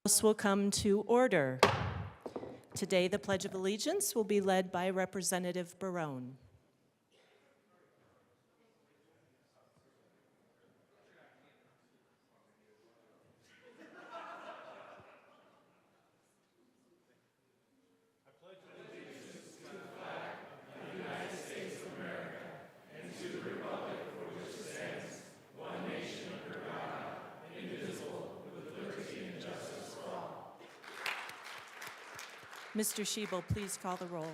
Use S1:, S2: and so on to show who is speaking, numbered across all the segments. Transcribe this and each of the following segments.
S1: House will come to order. Today, the Pledge of Allegiance will be led by Representative Barone. Mr. Shebel, please call the roll.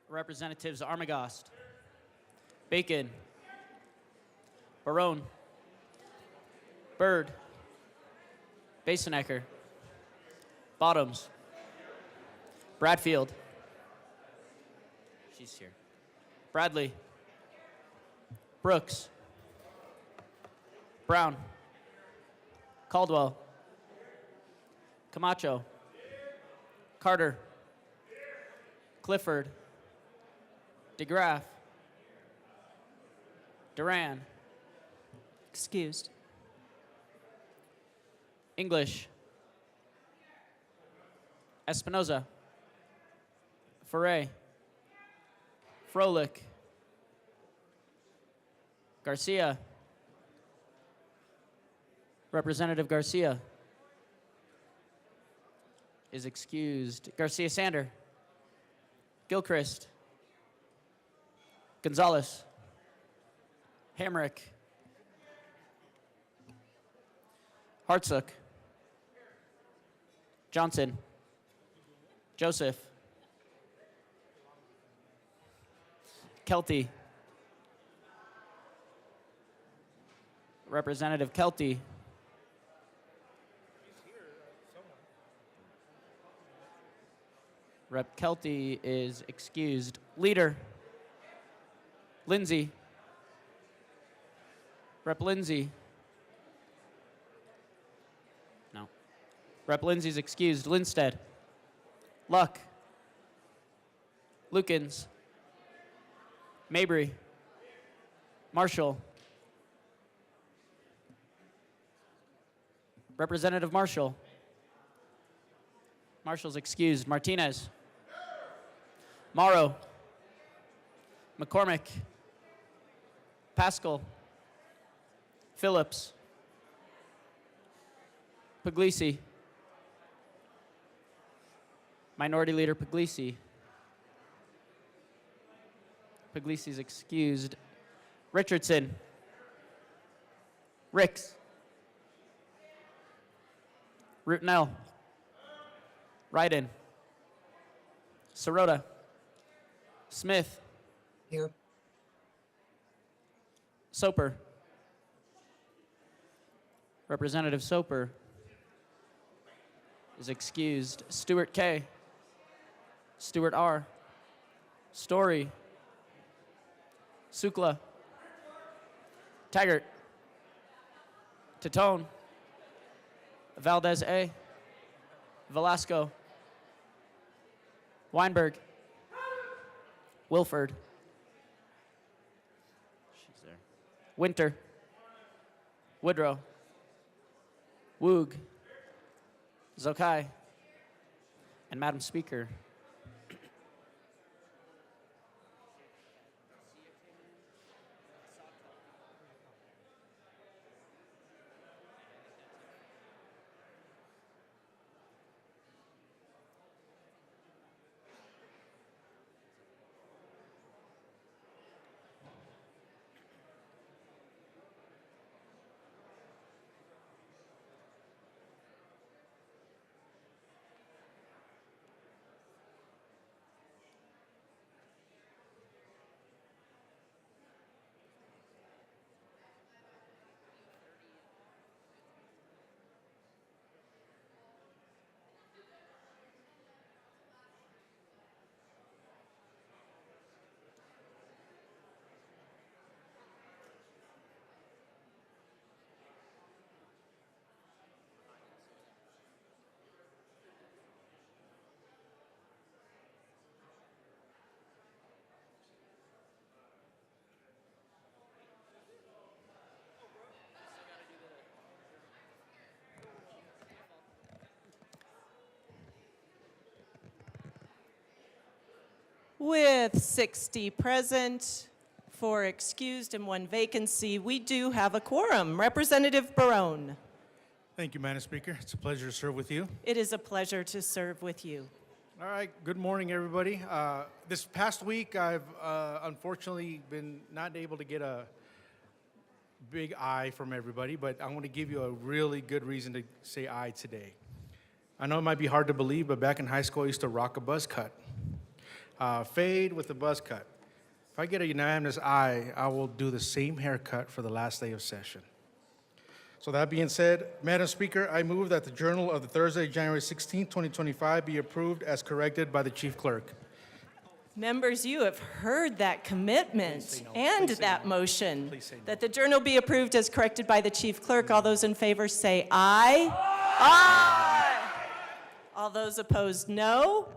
S2: Representatives Armagost, Bacon, Barone, Byrd, Basenecker, Bottoms, Bradfield, she's here, Bradley, Brooks, Brown, Caldwell, Camacho, Carter, Clifford, DeGraff, Duran,
S1: Excused.
S2: English, Espinoza, Foray, Froelich, Garcia, Representative Garcia is excused. Garcia Sander, Gilchrist, Gonzalez, Hamrick, Hartsook, Johnson, Joseph, Kelty, Representative Kelty, Rep. Kelty is excused. Leader, Lindsay, Rep. Lindsay, no. Rep. Lindsay's excused. Linstead, Luck, Lukens, Mabry, Marshall, Representative Marshall, Marshall's excused. Martinez, Morrow, McCormick, Pascal, Phillips, Puglisi, Minority Leader Puglisi. Puglisi's excused. Richardson, Ricks, Rutinel, Ryden, Sirota, Smith,
S3: Here.
S2: Soper, Representative Soper is excused. Stewart K, Stewart R, Story, Sukla, Taggart, Titone, Valdez A, Velasco, Weinberg, Wilford, she's there, Winter, Woodrow, Woog, Zokai, and Madam Speaker.
S1: With 60 present, 4 excused, and 1 vacancy, we do have a quorum. Representative Barone.
S3: Thank you, Madam Speaker. It's a pleasure to serve with you.
S1: It is a pleasure to serve with you.
S3: All right, good morning, everybody. This past week, I've unfortunately been not able to get a big aye from everybody, but I want to give you a really good reason to say aye today. I know it might be hard to believe, but back in high school, I used to rock a buzz cut. Fade with a buzz cut. If I get a unanimous aye, I will do the same haircut for the last day of session. So that being said, Madam Speaker, I move that the Journal of the Thursday, January 16, 2025 be approved as corrected by the Chief Clerk.
S1: Members, you have heard that commitment
S3: no.
S1: and
S3: Please say
S1: that
S3: no.
S1: motion
S3: Please say no.
S1: that the journal be approved as corrected by the Chief Clerk. All those in favor say aye. Aye. All those opposed, no.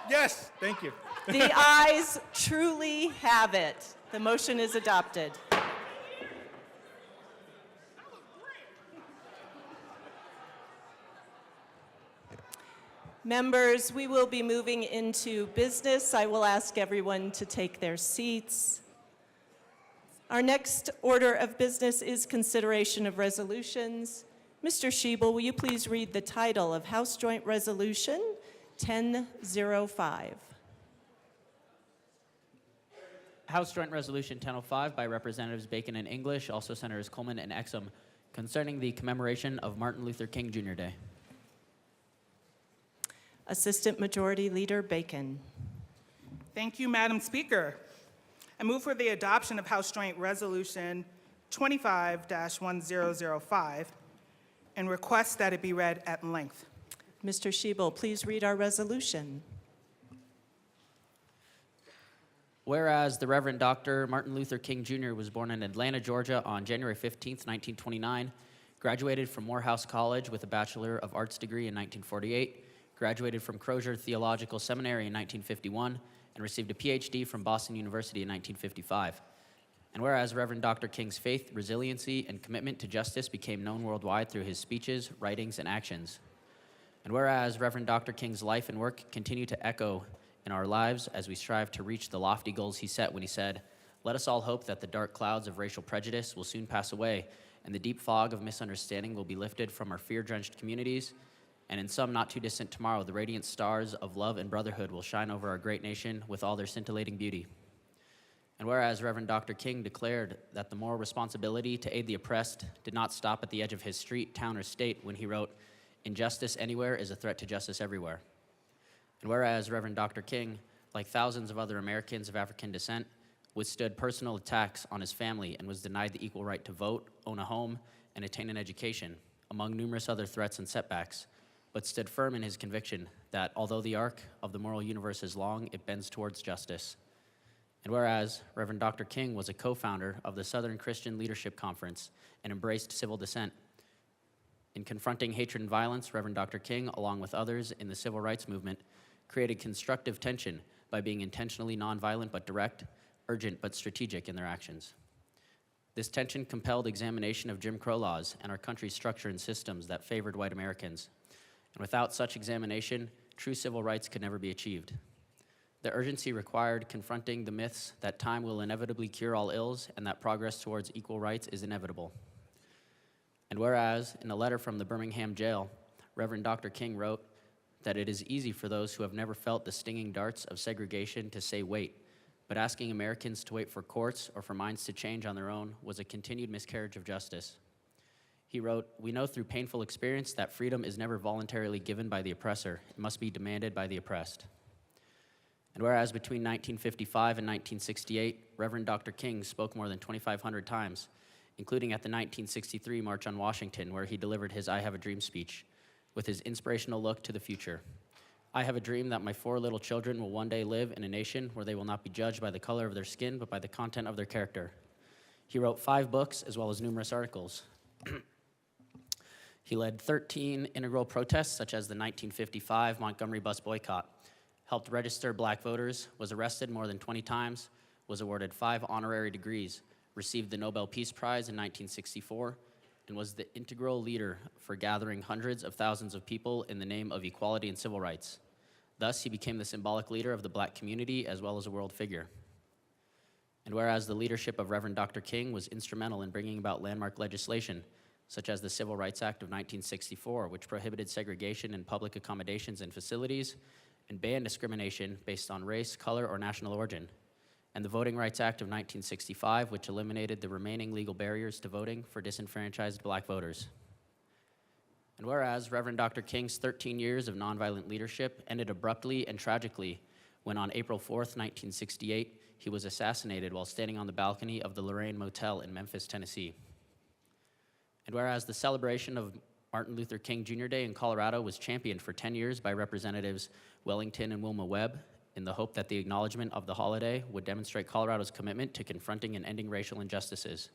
S3: Yes, thank you.
S1: The ayes truly have it. The motion is adopted. Members, we will be moving into business. I will ask everyone to take their seats. Our next order of business is consideration of resolutions. Mr. Schiebel, will you please read the title of House Joint Resolution 1005?
S2: House Joint Resolution 1005 by Representatives Bacon and English, also Senators Coleman and Exum, concerning the commemoration of Martin Luther King Jr. Day.
S1: Assistant Majority Leader Bacon.
S4: Thank you, Madam Speaker. I move for the adoption of House Joint Resolution 25-1005 and request that it be read at length.
S1: Mr. Schiebel, please read our resolution.
S2: Whereas the Reverend Dr. Martin Luther King Jr. was born in Atlanta, Georgia on January 15, 1929, graduated from Morehouse College with a Bachelor of Arts degree in 1948, graduated from Crozier Theological Seminary in 1951, and received a PhD from Boston University in 1955. And whereas Reverend Dr. King's faith, resiliency, and commitment to justice became known worldwide through his speeches, writings, and actions. And whereas Reverend Dr. King's life and work continue to echo in our lives as we strive to reach the lofty goals he set when he said, "Let us all hope that the dark clouds of racial prejudice will soon pass away, and the deep fog of misunderstanding will be lifted from our fear-drenched communities, and in some not too distant tomorrow, the radiant stars of love and brotherhood will shine over our great nation with all their scintillating beauty." And whereas Reverend Dr. King declared that the moral responsibility to aid the oppressed did not stop at the edge of his street, town, or state when he wrote, "Injustice anywhere is a threat to justice everywhere." And whereas Reverend Dr. King, like thousands of other Americans of African descent, withstood personal attacks on his family and was denied the equal right to vote, own a home, and attain an education, among numerous other threats and setbacks, but stood firm in his conviction that although the arc of the moral universe is long, it bends towards justice. And whereas Reverend Dr. King was a co-founder of the Southern Christian Leadership Conference and embraced civil dissent, in confronting hatred and violence, Reverend Dr. King, along with others in the civil rights movement, created constructive tension by being intentionally nonviolent but direct, urgent but strategic in their actions. This tension compelled examination of Jim Crow laws and our country's structure and systems that favored white Americans. And without such examination, true civil rights could never be achieved. The urgency required confronting the myths that time will inevitably cure all ills and that progress towards equal rights is inevitable. And whereas, in a letter from the Birmingham jail, Reverend Dr. King wrote that it is easy for those who have never felt the stinging darts of segregation to say wait, but asking Americans to wait for courts or for minds to change on their own was a continued miscarriage of justice. He wrote, "We know through painful experience that freedom is never voluntarily given by the oppressor. It must be demanded by the oppressed." And whereas between 1955 and 1968, Reverend Dr. King spoke more than 2,500 times, including at the 1963 March on Washington, where he delivered his I Have a Dream speech, with his inspirational look to the future. "I have a dream that my 4 little children will one day live in a nation where they will not be judged by the color of their skin, but by the content of their character." He wrote 5 books, as well as numerous articles. He led 13 integral protests, such as the 1955 Montgomery bus boycott, helped register black voters, was arrested more than 20 times, was awarded 5 honorary degrees, received the Nobel Peace Prize in 1964, and was the integral leader for gathering hundreds of thousands of people in the name of equality and civil rights. Thus, he became the symbolic leader of the Black community as well as a world figure. And whereas the leadership of Reverend Dr. King was instrumental in bringing about landmark legislation, such as the Civil Rights Act of 1964, which prohibited segregation in public accommodations and facilities and banned discrimination based on race, color, or national origin, and the Voting Rights Act of 1965, which eliminated the remaining legal barriers to voting for disenfranchised Black voters. And whereas Reverend Dr. King's 13 years of nonviolent leadership ended abruptly and tragically when on April 4th, 1968, he was assassinated while standing on the balcony of the Lorraine Motel in Memphis, Tennessee. And whereas the celebration of Martin Luther King Jr. Day in Colorado was championed for 10 years by Representatives Wellington and Wilma Webb in the hope that the acknowledgement of the holiday would demonstrate Colorado's commitment to confronting and ending racial injustices.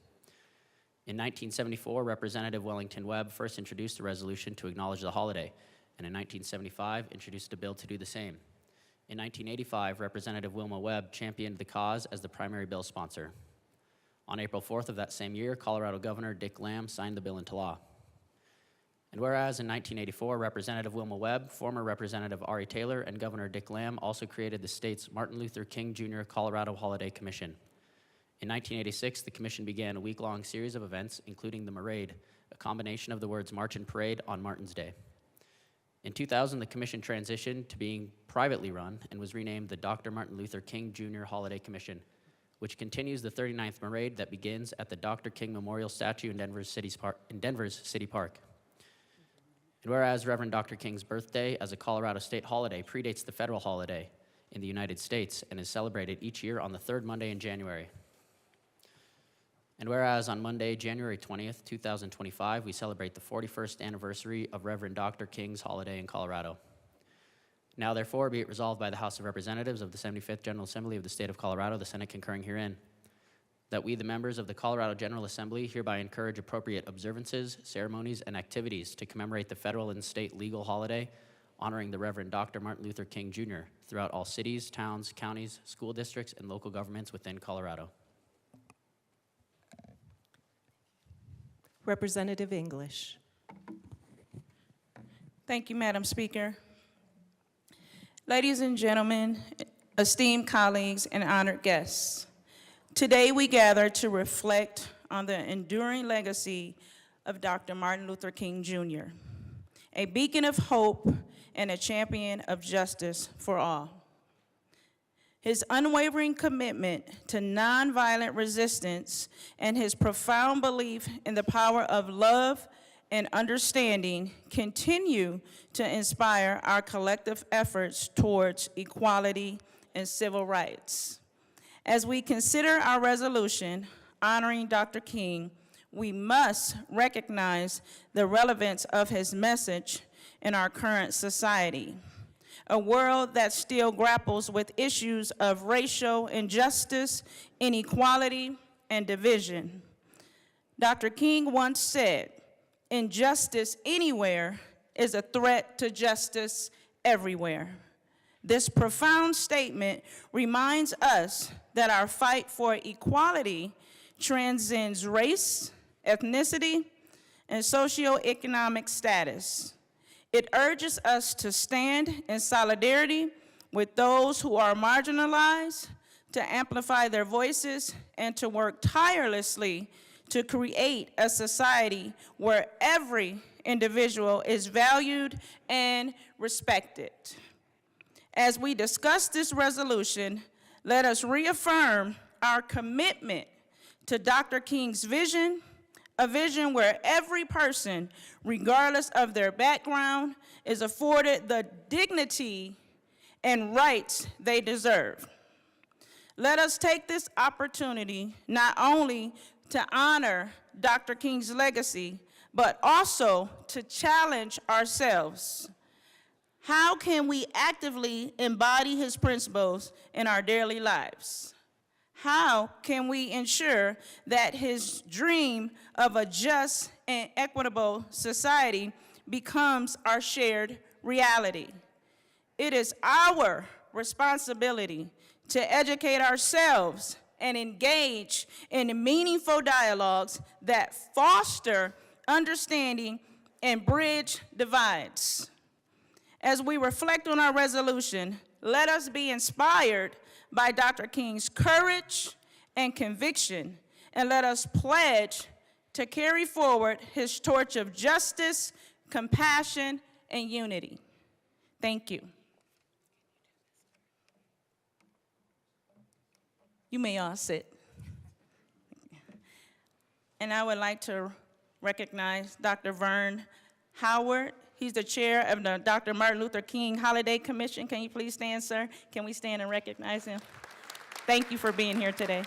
S2: In 1974, Representative Wellington Webb first introduced a resolution to acknowledge the holiday, and in 1975 introduced a bill to do the same. In 1985, Representative Wilma Webb championed the cause as the primary bill sponsor. On April 4th of that same year, Colorado Governor Dick Lamb signed the bill into law. And whereas in 1984, Representative Wilma Webb, former Representative Ari Taylor, and Governor Dick Lamb also created the state's Martin Luther King Jr. Colorado Holiday Commission. In 1986, the commission began a week-long series of events, including the Marade, a combination of the words march and parade on Martin's Day. In 2000, the commission transitioned to being privately run and was renamed the Dr. Martin Luther King Jr. Holiday Commission, which continues the 39th Parade that begins at the Dr. King Memorial Statue in Denver's City Park. And whereas Reverend Dr. King's birthday as a Colorado state holiday predates the federal holiday in the United States and is celebrated each year on the third Monday in January. And whereas on Monday, January 20th, 2025, we celebrate the 41st anniversary of Reverend Dr. King's holiday in Colorado. Now, therefore, be it resolved by the House of Representatives of the 75th General Assembly of the State of Colorado, the Senate concurring herein, that we, the members of the Colorado General Assembly, hereby encourage appropriate observances, ceremonies, and activities to commemorate the federal and state legal holiday honoring the Reverend Dr. Martin Luther King Jr. throughout all cities, towns, counties, school districts, and local governments within Colorado.
S1: Representative English.
S4: Thank you, Madam Speaker. Ladies and gentlemen, esteemed colleagues, and honored guests, today we gather to reflect on the enduring legacy of Dr. Martin Luther King Jr., a beacon of hope and a champion of justice for all. His unwavering commitment to nonviolent resistance and his profound belief in the power of love and understanding continue to inspire our collective efforts towards equality and civil rights. As we consider our resolution honoring Dr. King, we must recognize the relevance of his message in our current society, a world that still grapples with issues of racial injustice, inequality, and division. Dr. King once said, "Injustice anywhere is a threat to justice everywhere." This profound statement reminds us that our fight for equality transcends race, ethnicity, and socioeconomic status. It urges us to stand in solidarity with those who are marginalized, to amplify their voices, and to work tirelessly to create a society where every individual is valued and respected. As we discuss this resolution, let us reaffirm our commitment to Dr. King's vision, a vision where every person, regardless of their background, is afforded the dignity and rights they deserve. Let us take this opportunity not only to honor Dr. King's legacy, but also to challenge ourselves. How can we actively embody his principles in our daily lives? How can we ensure that his dream of a just and equitable society becomes our shared reality? It is our responsibility to educate ourselves and engage in meaningful dialogues that foster understanding and bridge divides. As we reflect on our resolution, let us be inspired by Dr. King's courage and conviction, and let us pledge to carry forward his torch of justice, compassion, and unity. Thank you. You may all sit. And I would like to recognize Dr. Vern Howard. He's the chair of the Dr. Martin Luther King Holiday Commission. Can you please stand, sir? Can we stand and recognize him? Thank you for being here today.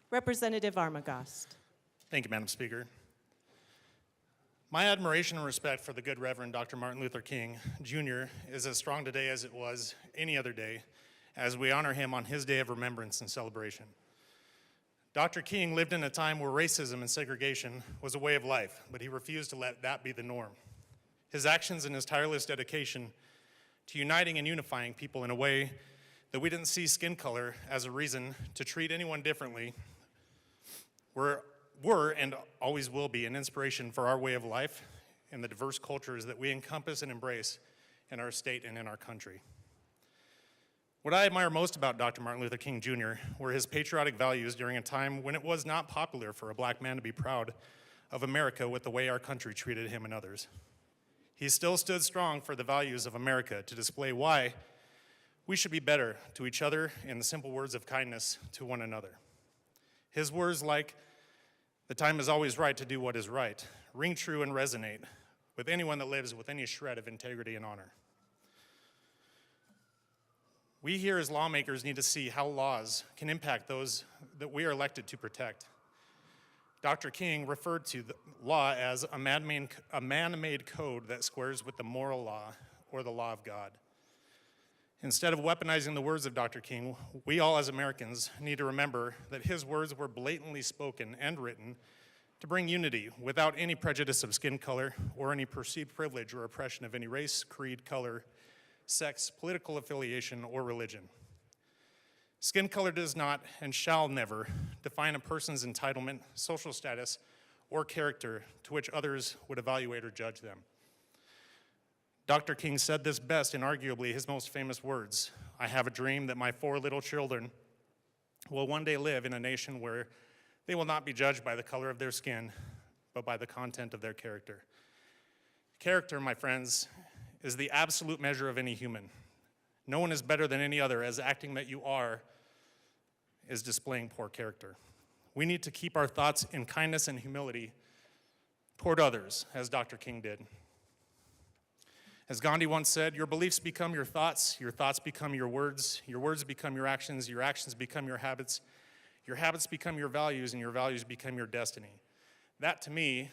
S1: Representative Armagost.
S5: Thank you, Madam Speaker. My admiration and respect for the good Reverend Dr. Martin Luther King Jr. is as strong today as it was any other day, as we honor him on his day of remembrance and celebration. Dr. King lived in a time where racism and segregation was a way of life, but he refused to let that be the norm. His actions and his tireless dedication to uniting and unifying people in a way that we didn't see skin color as a reason to treat anyone differently were and always will be an inspiration for our way of life and the diverse cultures that we encompass and embrace in our state and in our country. What I admire most about Dr. Martin Luther King Jr. were his patriotic values during a time when it was not popular for a black man to be proud of America with the way our country treated him and others. He still stood strong for the values of America to display why we should be better to each other in the simple words of kindness to one another. His words like, "The time is always right to do what is right," ring true and resonate with anyone that lives with any shred of integrity and honor. We here as lawmakers need to see how laws can impact those that we are elected to protect. Dr. King referred to the law as a man-made code that squares with the moral law or the law of God. Instead of weaponizing the words of Dr. King, we all as Americans need to remember that his words were blatantly spoken and written to bring unity without any prejudice of skin color or any perceived privilege or oppression of any race, creed, color, sex, political affiliation, or religion. Skin color does not and shall never define a person's entitlement, social status, or character to which others would evaluate or judge them. Dr. King said this best in arguably his most famous words, "I have a dream that my 4 little children will one day live in a nation where they will not be judged by the color of their skin, but by the content of their character." Character, my friends, is the absolute measure of any human. No one is better than any other, as acting that you are is displaying poor character. We need to keep our thoughts in kindness and humility toward others, as Dr. King did. As Gandhi once said, your beliefs become your thoughts become your words become your actions become your habits become your values, and your values become your destiny. That, to me,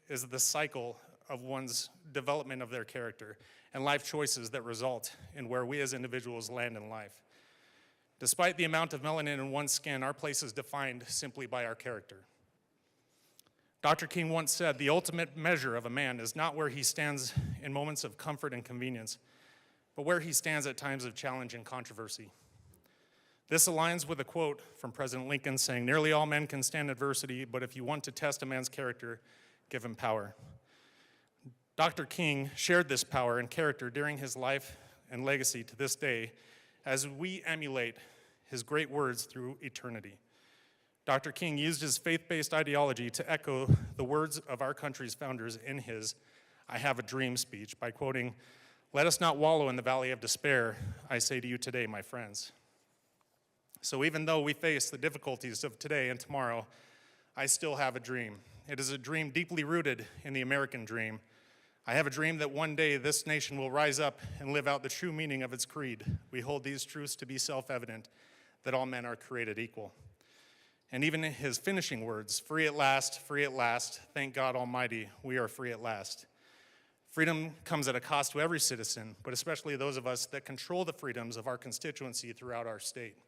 S5: is the cycle of one's development of their character and life choices that result in where we as individuals land in life. Despite the amount of melanin in one's skin, our place is defined simply by our character. Dr. King once said, "The ultimate measure of a man is not where he stands in moments of comfort and convenience, but where he stands at times of challenge and controversy." This aligns with a quote from President Lincoln saying, "Nearly all men can stand adversity, but if you want to test a man's character, give him power." Dr. King shared this power and character during his life and legacy to this day as we emulate his great words through eternity. Dr. King used his faith-based ideology to echo the words of our country's founders in his "I Have a Dream" speech by quoting, "Let us not wallow in the valley of despair, I say to you today, my friends." So even though we face the difficulties of today and tomorrow, I still have a dream. It is a dream deeply rooted in the American dream. I have a dream that one day this nation will rise up and live out the true meaning of its creed. We hold these truths to be self-evident, that all men are created equal. And even in his finishing words, free at last, thank God Almighty, we are free at last. Freedom comes at a cost to every citizen, but especially those of us that control the freedoms of our constituency throughout our state.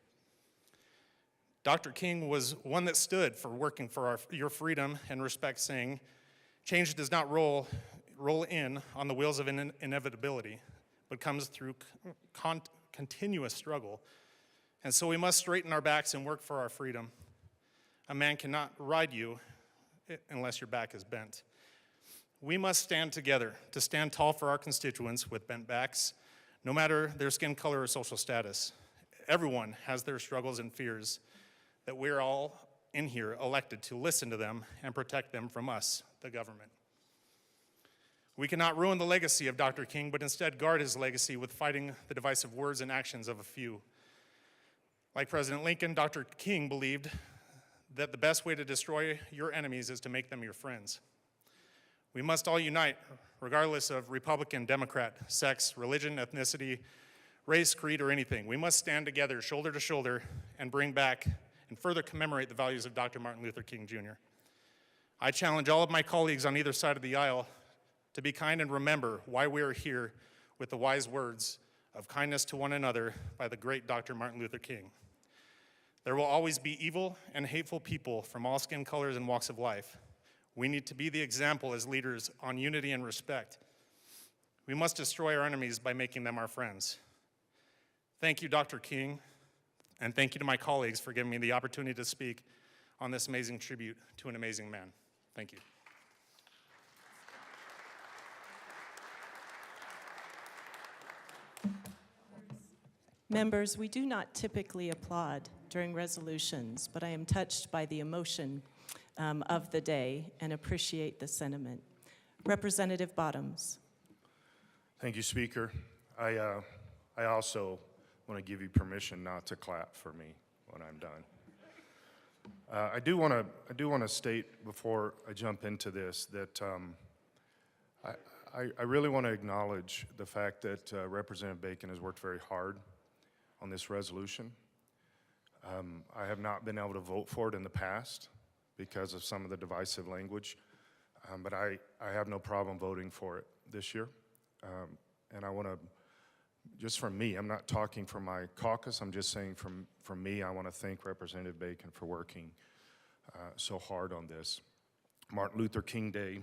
S5: Dr. King was one that stood for working for your freedom and respect, saying, "Change does not roll in on the wheels of inevitability, but comes through continuous struggle, and so we must straighten our backs and work for our freedom. A man cannot ride you unless your back is bent. We must stand together to stand tall for our constituents with bent backs, no matter their skin color or social status. Everyone has their struggles and fears that we're all in here elected to listen to them and protect them from us, the government. We cannot ruin the legacy of Dr. King, but instead guard his legacy with fighting the divisive words and actions of a few. Like President Lincoln, Dr. King believed that the best way to destroy your enemies is to make them your friends. We must all unite, regardless of Republican, Democrat, sex, religion, ethnicity, race, creed, or anything. We must stand together, shoulder to shoulder, and bring back and further commemorate the values of Dr. Martin Luther King Jr. I challenge all of my colleagues on either side of the aisle to be kind and remember why we are here with the wise words of kindness to one another by the great Dr. Martin Luther King. There will always be evil and hateful people from all skin colors and walks of life. We need to be the example as leaders on unity and respect. We must destroy our enemies by making them our friends. Thank you, Dr. King, and thank you to my colleagues for giving me the opportunity to speak on this amazing tribute to an amazing man. Thank you.
S1: Members, we do not typically applaud during resolutions, but I am touched by the emotion of the day and appreciate the sentiment. Representative Bottoms.
S6: Thank you, Speaker. I also want to give you permission not to clap for me when I'm done. I do want to state before I jump into this that I really want to acknowledge the fact that Representative Bacon has worked very hard on this resolution. I have not been able to vote for it in the past because of some of the divisive language, but I have no problem voting for it this year. And I want to, just from me, I'm not talking for my caucus, I'm just saying from me, I want to thank Representative Bacon for working so hard on this. Martin Luther King Day,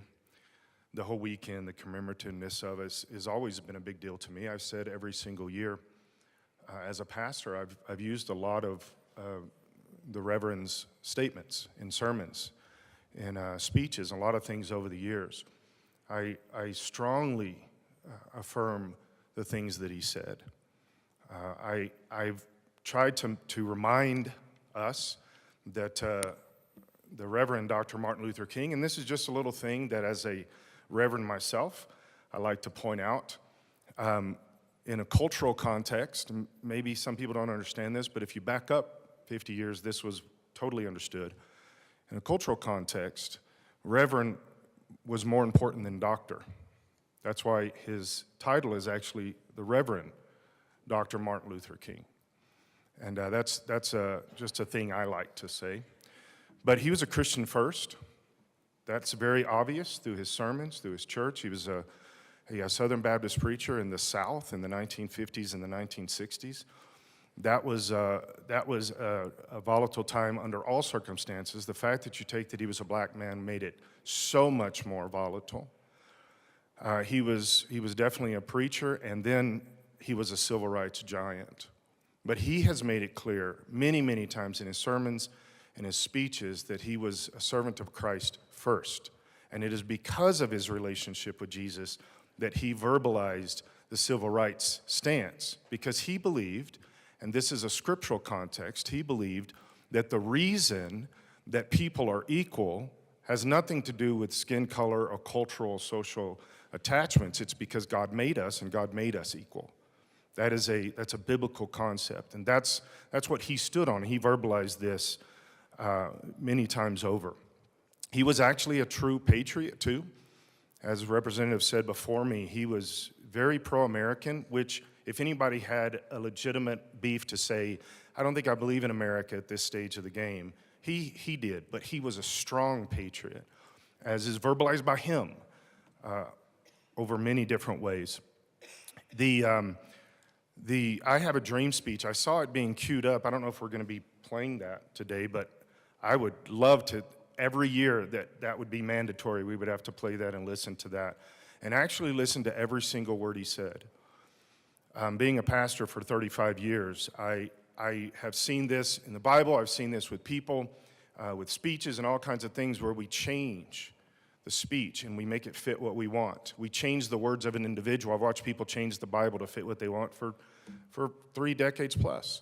S6: the whole weekend, the commemorativeness of it has always been a big deal to me. I've said every single year, as a pastor, I've used a lot of the Reverend's statements in sermons and speeches, a lot of things over the years. I strongly affirm the things that he said. I've tried to remind us that the Reverend Dr. Martin Luther King, and this is just a little thing that as a Reverend myself, I like to point out, in a cultural context, maybe some people don't understand this, but if you back up 50 years, this was totally understood. In a cultural context, Reverend was more important than doctor. That's why his title is actually the Reverend Dr. Martin Luther King. And that's just a thing I like to say. But he was a Christian first. That's very obvious through his sermons, through his church. He was a Southern Baptist preacher in the South in the 1950s and the 1960s. That was a volatile time under all circumstances. The fact that you take that he was a black man made it so much more volatile. He was definitely a preacher, and then he was a civil rights giant. But he has made it clear many, many times in his sermons and his speeches that he was a servant of Christ first. And it is because of his relationship with Jesus that he verbalized the civil rights stance, because he believed, and this is a scriptural context, he believed that the reason that people are equal has nothing to do with skin color or cultural, social attachments. It's because God made us, and God made us equal. That's a biblical concept, and that's what he stood on. He verbalized this many times over. He was actually a true patriot, too. As Representative said before me, he was very pro-American, which if anybody had a legitimate beef to say, I don't think I believe in America at this stage of the game, he did. But he was a strong patriot, as is verbalized by him over many different ways. I Have a Dream speech, I saw it being queued up. I don't know if we're going to be playing that today, but I would love to. Every year that would be mandatory. We would have to play that and listen to that and actually listen to every single word he said. Being a pastor for 35 years, I have seen this in the Bible. I've seen this with people, with speeches and all kinds of things where we change the speech and we make it fit what we want. We change the words of an individual. I've watched people change the Bible to fit what they want for 3 decades plus.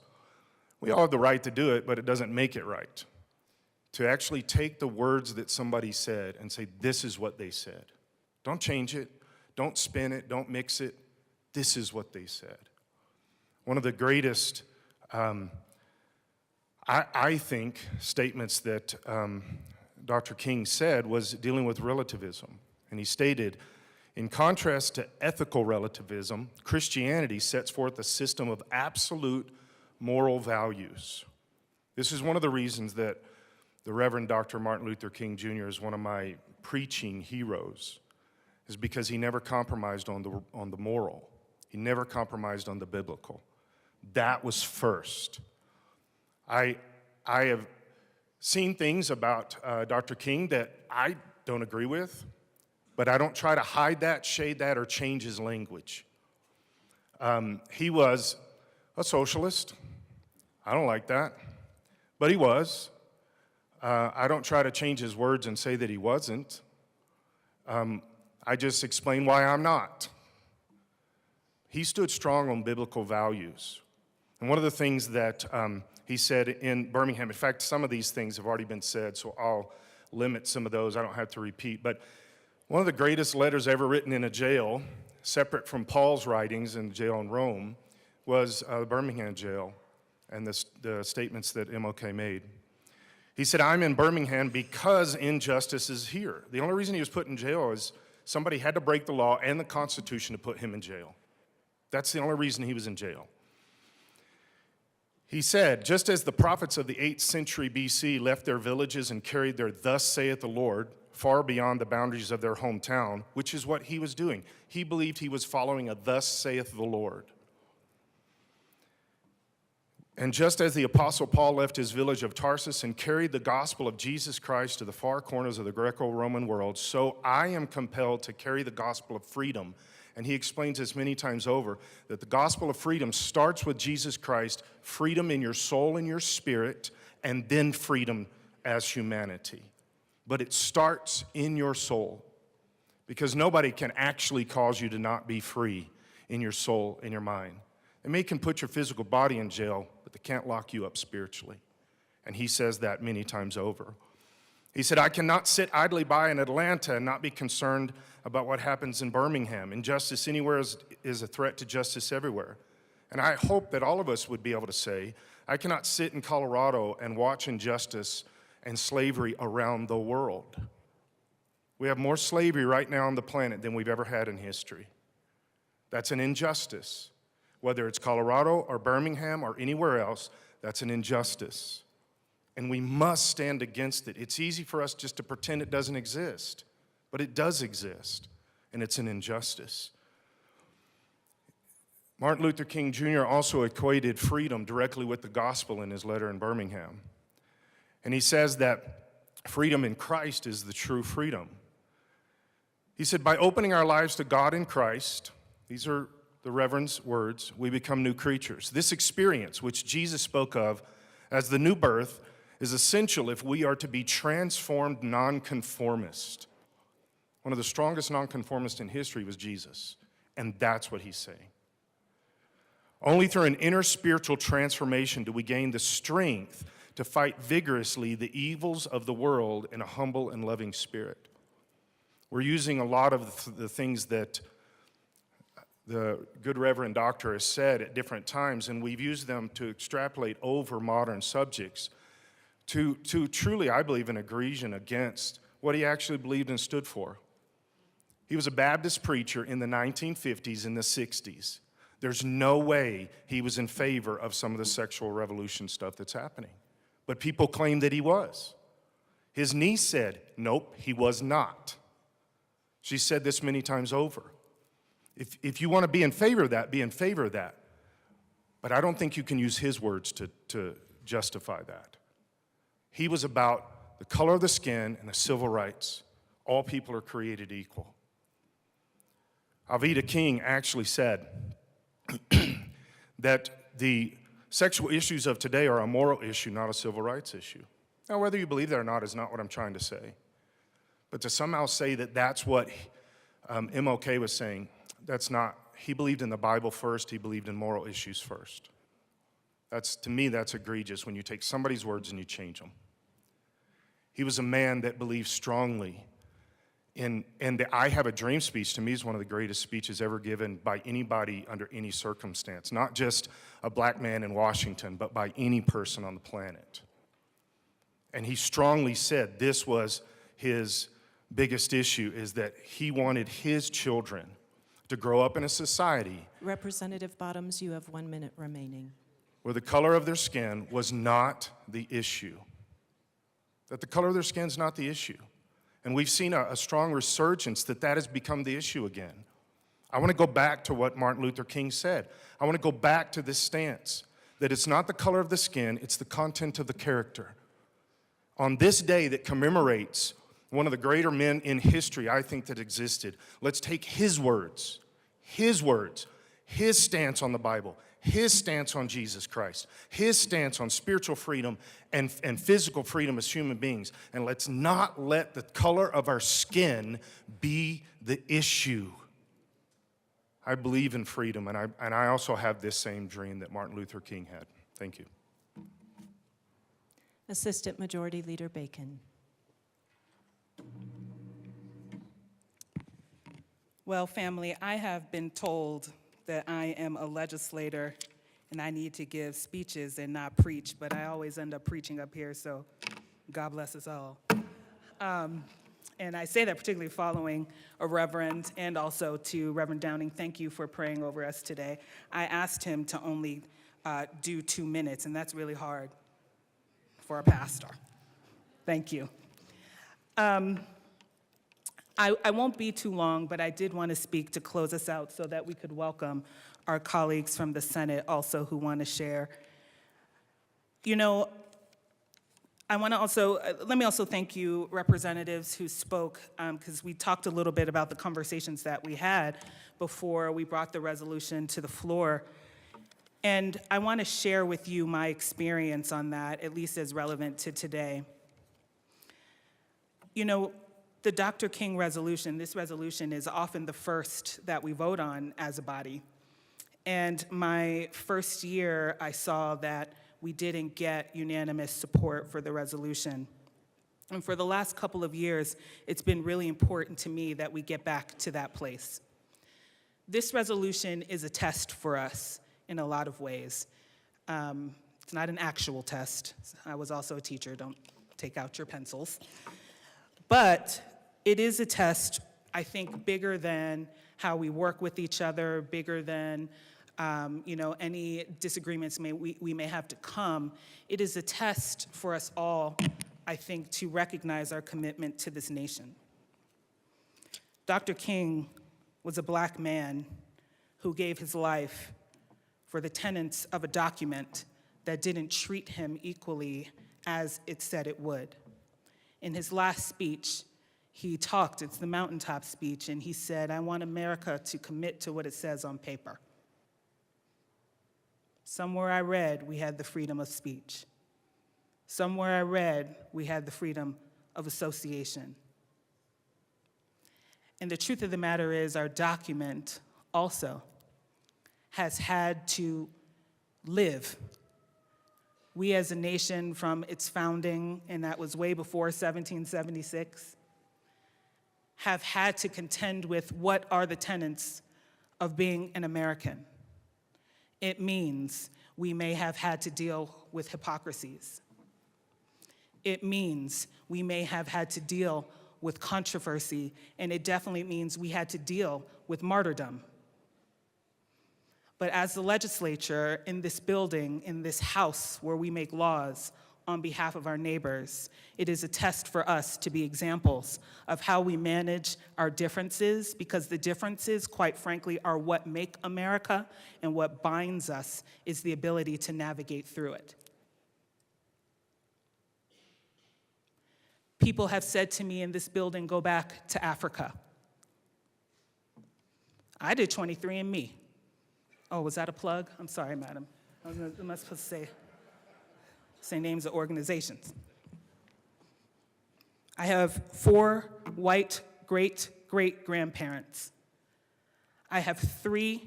S6: We all have the right to do it, but it doesn't make it right. To actually take the words that somebody said and say, this is what they said. Don't change it. Don't spin it. Don't mix it. This is what they said. One of the greatest, I think, statements that Dr. King said was dealing with relativism. And he stated, in contrast to ethical relativism, Christianity sets forth a system of absolute moral values. This is one of the reasons that the Reverend Dr. Martin Luther King Jr. is one of my preaching heroes, is because he never compromised on the moral. He never compromised on the biblical. That was first. I have seen things about Dr. King that I don't agree with, but I don't try to hide that, shade that, or change his language. He was a socialist. I don't like that, but he was. I don't try to change his words and say that he wasn't. I just explain why I'm not. He stood strong on biblical values. And one of the things that he said in Birmingham, in fact, some of these things have already been said, so I'll limit some of those. I don't have to repeat. But one of the greatest letters ever written in a jail, separate from Paul's writings in the jail in Rome, was the Birmingham jail and the statements that MLK made. He said, I'm in Birmingham because injustice is here. The only reason he was put in jail is somebody had to break the law and the Constitution to put him in jail. That's the only reason he was in jail. He said, just as the prophets of the 8th century BC left their villages and carried their thus saith the Lord far beyond the boundaries of their hometown, which is what he was doing. He believed he was following a thus saith the Lord. And just as the Apostle Paul left his village of Tarsus and carried the gospel of Jesus Christ to the far corners of the Greco-Roman world, so I am compelled to carry the gospel of freedom. And he explains this many times over, that the gospel of freedom starts with Jesus Christ, freedom in your soul and your spirit, and then freedom as humanity. But it starts in your soul, because nobody can actually cause you to not be free in your soul and your mind. They can put your physical body in jail, but they can't lock you up spiritually. And he says that many times over. He said, I cannot sit idly by in Atlanta and not be concerned about what happens in Birmingham. Injustice anywhere is a threat to justice everywhere. And I hope that all of us would be able to say, I cannot sit in Colorado and watch injustice and slavery around the world. We have more slavery right now on the planet than we've ever had in history. That's an injustice. Whether it's Colorado or Birmingham or anywhere else, that's an injustice. And we must stand against it. It's easy for us just to pretend it doesn't exist, but it does exist, and it's an injustice. Martin Luther King Jr. also equated freedom directly with the gospel in his letter in Birmingham. And he says that freedom in Christ is the true freedom. He said, by opening our lives to God in Christ, these are the Reverend's words, we become new creatures. This experience, which Jesus spoke of as the new birth, is essential if we are to be transformed nonconformist. One of the strongest nonconformists in history was Jesus, and that's what he's saying. Only through an inner spiritual transformation do we gain the strength to fight vigorously the evils of the world in a humble and loving spirit. We're using a lot of the things that the good Reverend Doctor has said at different times, and we've used them to extrapolate over modern subjects to truly, I believe, an aggression against what he actually believed and stood for. He was a Baptist preacher in the 1950s and the 60s. There's no way he was in favor of some of the sexual revolution stuff that's happening. But people claim that he was. His niece said, nope, he was not. She said this many times over. If you want to be in favor of that, be in favor of that. But I don't think you can use his words to justify that. He was about the color of the skin and the civil rights. All people are created equal. Alveda King actually said, that the sexual issues of today are a moral issue, not a civil rights issue. Now, whether you believe that or not is not what I'm trying to say. But to somehow say that that's what MLK was saying, that's not. He believed in the Bible first. He believed in moral issues first. To me, that's egregious when you take somebody's words and you change them. He was a man that believed strongly in the I Have a Dream speech. To me, is one of the greatest speeches ever given by anybody under any circumstance. Not just a black man in Washington, but by any person on the planet. And he strongly said this was his biggest issue, is that he wanted his children to grow up in a society
S1: Representative Bottoms, you have 1 minute remaining.
S6: where the color of their skin was not the issue. That the color of their skin is not the issue. And we've seen a strong resurgence that has become the issue again. I want to go back to what Martin Luther King said. I want to go back to this stance, that it's not the color of the skin, it's the content of the character. On this day that commemorates one of the greater men in history, I think, that existed, let's take his words, his stance on the Bible, his stance on Jesus Christ, his stance on spiritual freedom and physical freedom as human beings, and let's not let the color of our skin be the issue. I believe in freedom, and I also have this same dream that Martin Luther King had. Thank you.
S1: Assistant Majority Leader Bacon.
S7: Well, family, I have been told that I am a legislator and I need to give speeches and not preach, but I always end up preaching up here, so God bless us all. And I say that particularly following a reverend and also to Reverend Downing. Thank you for praying over us today. I asked him to only do 2 minutes, and that's really hard for a pastor. Thank you. I won't be too long, but I did want to speak to close us out so that we could welcome our colleagues from the Senate also who want to share. You know, let me also thank you, representatives who spoke, because we talked a little bit about the conversations that we had before we brought the resolution to the floor. And I want to share with you my experience on that, at least as relevant to today. You know, the Dr. King resolution, this resolution is often the first that we vote on as a body. And my first year, I saw that we didn't get unanimous support for the resolution. And for the last couple of years, it's been really important to me that we get back to that place. This resolution is a test for us in a lot of ways. It's not an actual test. I was also a teacher, don't take out your pencils. But it is a test, I think, bigger than how we work with each other, bigger than any disagreements we may have to come. It is a test for us all, I think, to recognize our commitment to this nation. Dr. King was a black man who gave his life for the tenets of a document that didn't treat him equally as it said it would. In his last speech, he talked, it's the mountaintop speech, and he said, "I want America to commit to what it says on paper." Somewhere I read we had the freedom of speech. Somewhere I read we had the freedom of association. And the truth of the matter is our document also has had to live. We as a nation from its founding, and that was way before 1776, have had to contend with what are the tenets of being an American. It means we may have had to deal with hypocrisies. It means we may have had to deal with controversy, and it definitely means we had to deal with martyrdom. But as the legislature in this building, in this house where we make laws on behalf of our neighbors, it is a test for us to be examples of how we manage our differences, because the differences, quite frankly, are what make America, and what binds us is the ability to navigate through it. People have said to me in this building, go back to Africa. I did 23andMe. Oh, was that a plug? I'm sorry, madam. I'm not supposed to say names of organizations. I have 4 white great-great-grandparents. I have 3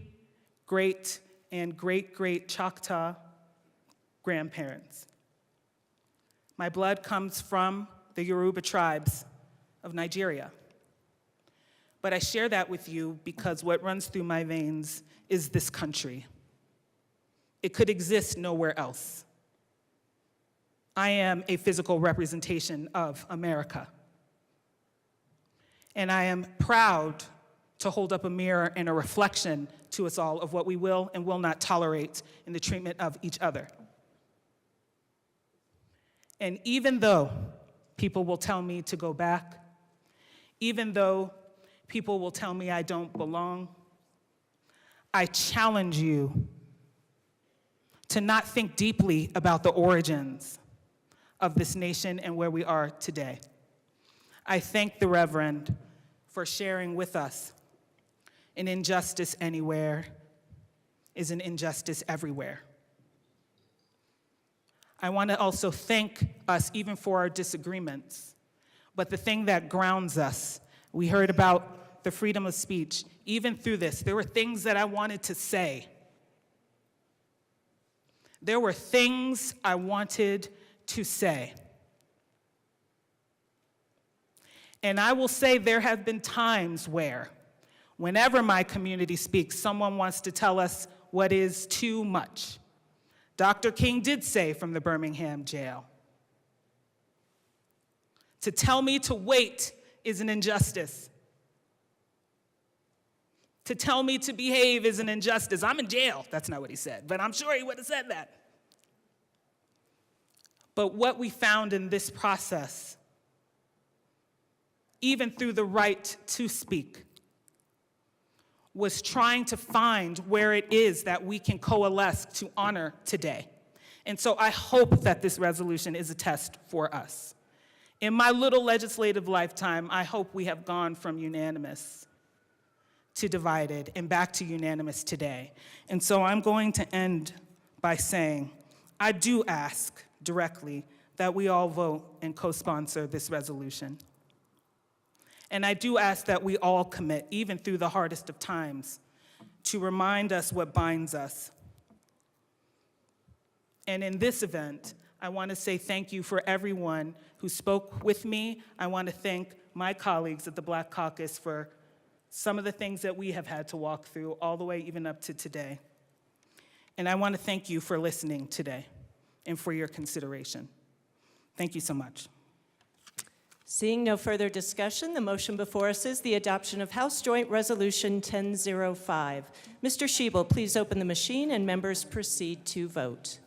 S7: great and great-great Choctaw grandparents. My blood comes from the Yoruba tribes of Nigeria. But I share that with you because what runs through my veins is this country. It could exist nowhere else. I am a physical representation of America. And I am proud to hold up a mirror and a reflection to us all of what we will and will not tolerate in the treatment of each other. And even though people will tell me to go back, even though people will tell me I don't belong, I challenge you to not think deeply about the origins of this nation and where we are today. I thank the Reverend for sharing with us an injustice anywhere is an injustice everywhere. I want to also thank us even for our disagreements, but the thing that grounds us, we heard about the freedom of speech. Even through this, there were things that I wanted to say. There were things I wanted to say. And I will say there have been times where, whenever my community speaks, someone wants to tell us what is too much. Dr. King did say from the Birmingham jail, to tell me to wait is an injustice. To tell me to behave is an injustice. I'm in jail. That's not what he said, but I'm sure he would have said that. But what we found in this process, even through the right to speak, was trying to find where it is that we can coalesce to honor today. And so I hope that this resolution is a test for us. In my little legislative lifetime, I hope we have gone from unanimous to divided and back to unanimous today. And so I'm going to end by saying, I do ask directly that we all vote and co-sponsor this resolution. And I do ask that we all commit, even through the hardest of times, to remind us what binds us. And in this event, I want to say thank you for everyone who spoke with me. I want to thank my colleagues at the Black Caucus for some of the things that we have had to walk through, all the way even up to today. And I want to thank you for listening today and for your consideration. Thank you so much.
S1: Seeing no further discussion, the motion before us is the adoption of House Joint Resolution 1005. Mr. Schiebel, please open the machine and members proceed to vote.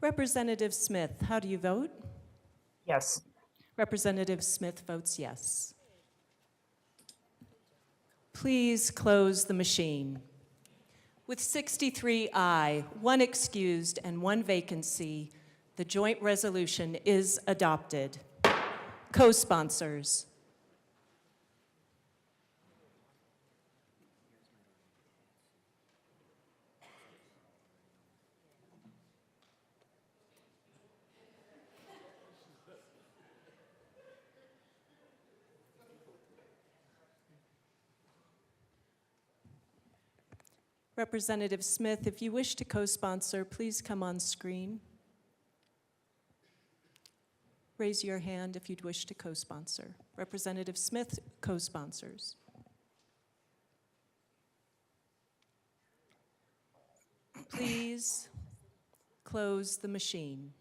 S1: Representative Smith, how do you vote?
S8: Yes.
S1: Representative Smith votes yes. Please close the machine. With 63 aye, 1 excused, and 1 vacancy, the joint resolution is adopted. Co-sponsors. Representative Smith, if you wish to co-sponsor, please come on screen. Raise your hand if you'd wish to co-sponsor. Representative Smith co-sponsors. Please close the machine.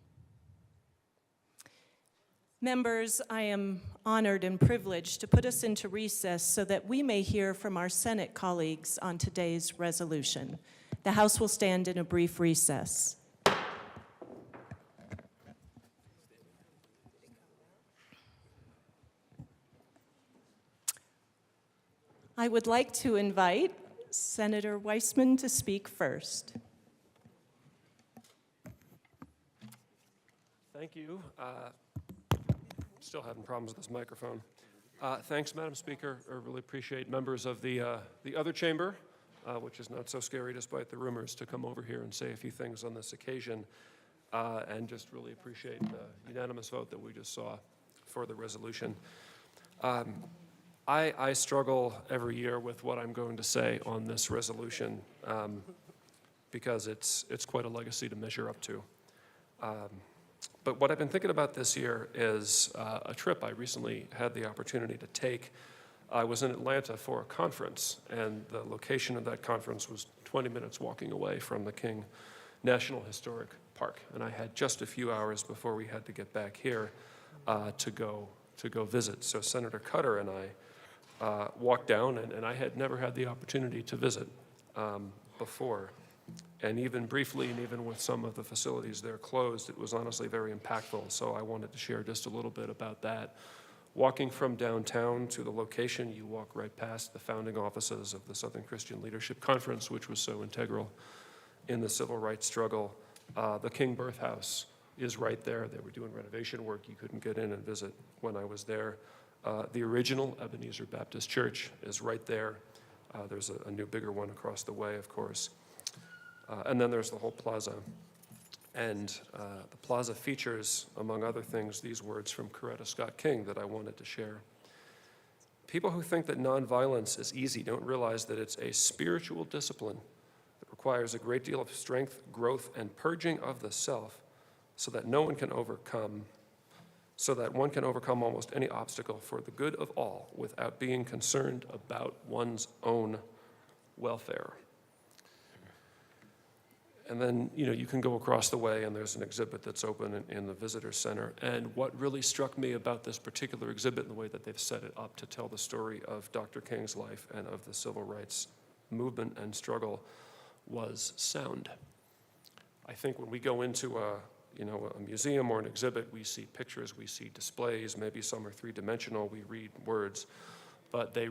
S1: Members, I am honored and privileged to put us into recess so that we may hear from our Senate colleagues on today's resolution. The House will stand in a brief recess. I would like to invite Senator Weissman to speak first.
S8: Thank you. Still having problems with this microphone. Thanks, Madam Speaker. I really appreciate members of the other chamber, which is not so scary despite the rumors, to come over here and say a few things on this occasion, and just really appreciate the unanimous vote that we just saw for the resolution. I struggle every year with what I'm going to say on this resolution because it's quite a legacy to measure up to. But what I've been thinking about this year is a trip I recently had the opportunity to take. I was in Atlanta for a conference, and the location of that conference was 20 minutes walking away from the King National Historic Park. And I had just a few hours before we had to get back here to go visit. So Senator Cutter and I walked down, and I had never had the opportunity to visit before. And even briefly, and even with some of the facilities there closed, it was honestly very impactful. So I wanted to share just a little bit about that. Walking from downtown to the location, you walk right past the founding offices of the Southern Christian Leadership Conference, which was so integral in the civil rights struggle. The King Birth House is right there. They were doing renovation work. You couldn't get in and visit when I was there. The original Ebenezer Baptist Church is right there. There's a new, bigger one across the way, of course. And then there's the whole plaza. And the plaza features, among other things, these words from Coretta Scott King that I wanted to share. People who think that nonviolence is easy don't realize that it's a spiritual discipline that requires a great deal of strength, growth, and purging of the self so that one can overcome almost any obstacle for the good of all without being concerned about one's own welfare. And then, you can go across the way and there's an exhibit that's open in the visitor center. And what really struck me about this particular exhibit and the way that they've set it up to tell the story of Dr. King's life and of the civil rights movement and struggle was sound. I think when we go into a museum or an exhibit, we see pictures, we see displays, maybe some are three-dimensional, we read words, but they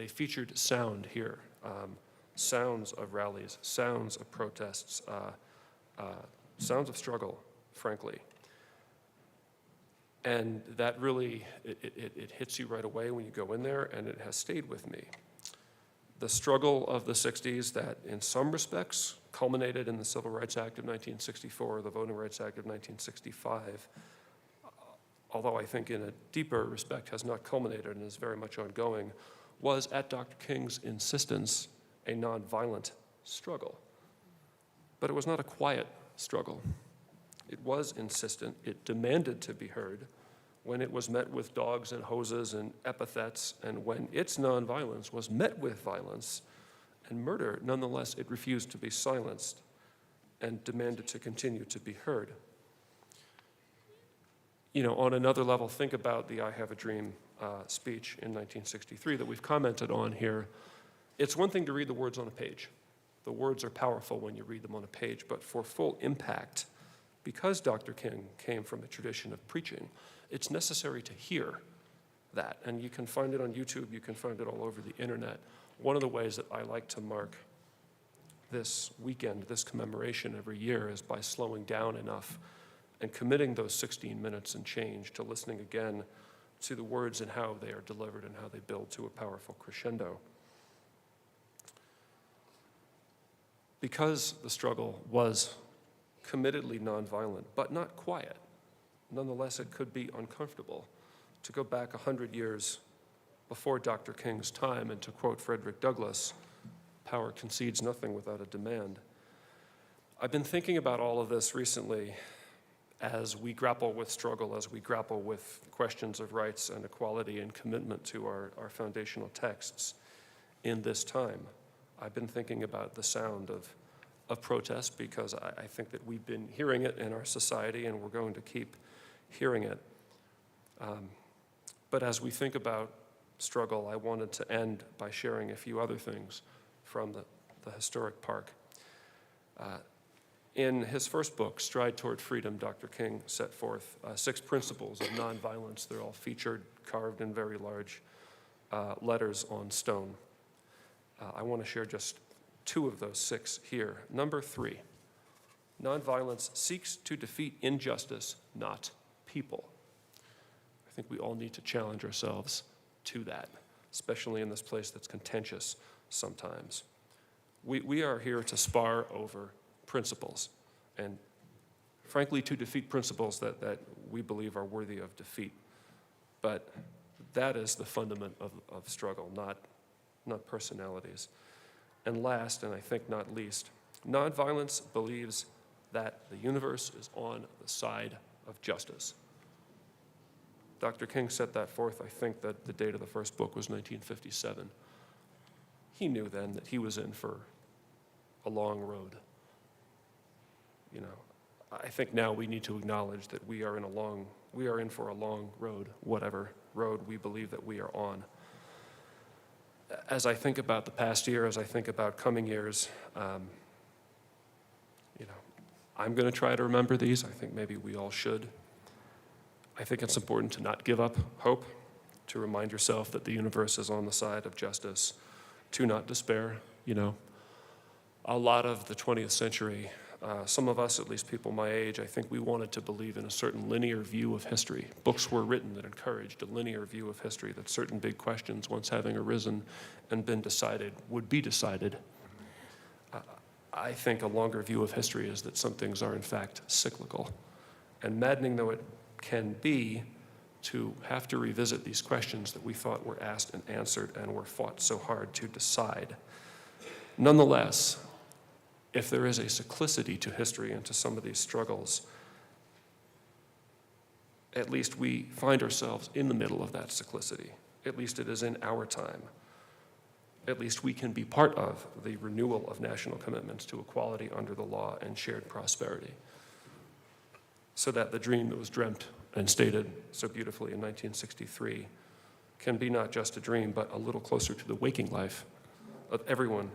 S8: featured sound here. Sounds of rallies, sounds of protests, sounds of struggle, frankly. And that really, it hits you right away when you go in there, and it has stayed with me. The struggle of the 60s that in some respects culminated in the Civil Rights Act of 1964, the Voting Rights Act of 1965, although I think in a deeper respect has not culminated and is very much ongoing, was at Dr. King's insistence a nonviolent struggle. But it was not a quiet struggle. It was insistent. It demanded to be heard when it was met with dogs and hoses and epithets, and when its nonviolence was met with violence and murder, nonetheless, it refused to be silenced and demanded to continue to be heard. On another level, think about the I Have a Dream speech in 1963 that we've commented on here. It's one thing to read the words on a page. The words are powerful when you read them on a page, but for full impact, because Dr. King came from a tradition of preaching, it's necessary to hear that. And you can find it on YouTube, you can find it all over the internet. One of the ways that I like to mark this weekend, this commemoration every year, is by slowing down enough and committing those 16 minutes and change to listening again to the words and how they are delivered and how they build to a powerful crescendo. Because the struggle was committedly nonviolent, but not quiet, nonetheless, it could be uncomfortable. To go back 100 years before Dr. King's time, and to quote Frederick Douglass, power concedes nothing without a demand. I've been thinking about all of this recently as we grapple with struggle, as we grapple with questions of rights and equality and commitment to our foundational texts in this time. I've been thinking about the sound of protest because I think that we've been hearing it in our society and we're going to keep hearing it. But as we think about struggle, I wanted to end by sharing a few other things from the historic park In his first book, Stride Toward Freedom, Dr. King set forth 6 principles of nonviolence. They're all featured, carved in very large letters on stone. I want to share just 2 of those 6 here. Number 3, nonviolence seeks to defeat injustice, not people. I think we all need to challenge ourselves to that, especially in this place that's contentious sometimes. We are here to spar over principles, and frankly, to defeat principles that we believe are worthy of defeat. But that is the fundament of struggle, not personalities. And last, and I think not least, nonviolence believes that the universe is on the side of justice. Dr. King set that forth. I think that the date of the first book was 1957. He knew then that he was in for a long road. You know, I think now we need to acknowledge that we are in for a long road, whatever road we believe that we are on. As I think about the past year, as I think about coming years, you know, I'm going to try to remember these. I think maybe we all should. I think it's important to not give up hope, to remind yourself that the universe is on the side of justice, to not despair. You know, a lot of the 20th century, some of us, at least people my age, I think we wanted to believe in a certain linear view of history. Books were written that encouraged a linear view of history, that certain big questions, once having arisen and been decided, would be decided. I think a longer view of history is that some things are in fact cyclical. And maddening though it can be to have to revisit these questions that we thought were asked and answered and were fought so hard to decide. Nonetheless, if there is a cyclicity to history and to some of these struggles, at least we find ourselves in the middle of that cyclicity. At least it is in our time. At least we can be part of the renewal of national commitments to equality under the law and shared prosperity, so that the dream that was dreamt and stated so beautifully in 1963 can be not just a dream, but a little closer to the waking life of everyone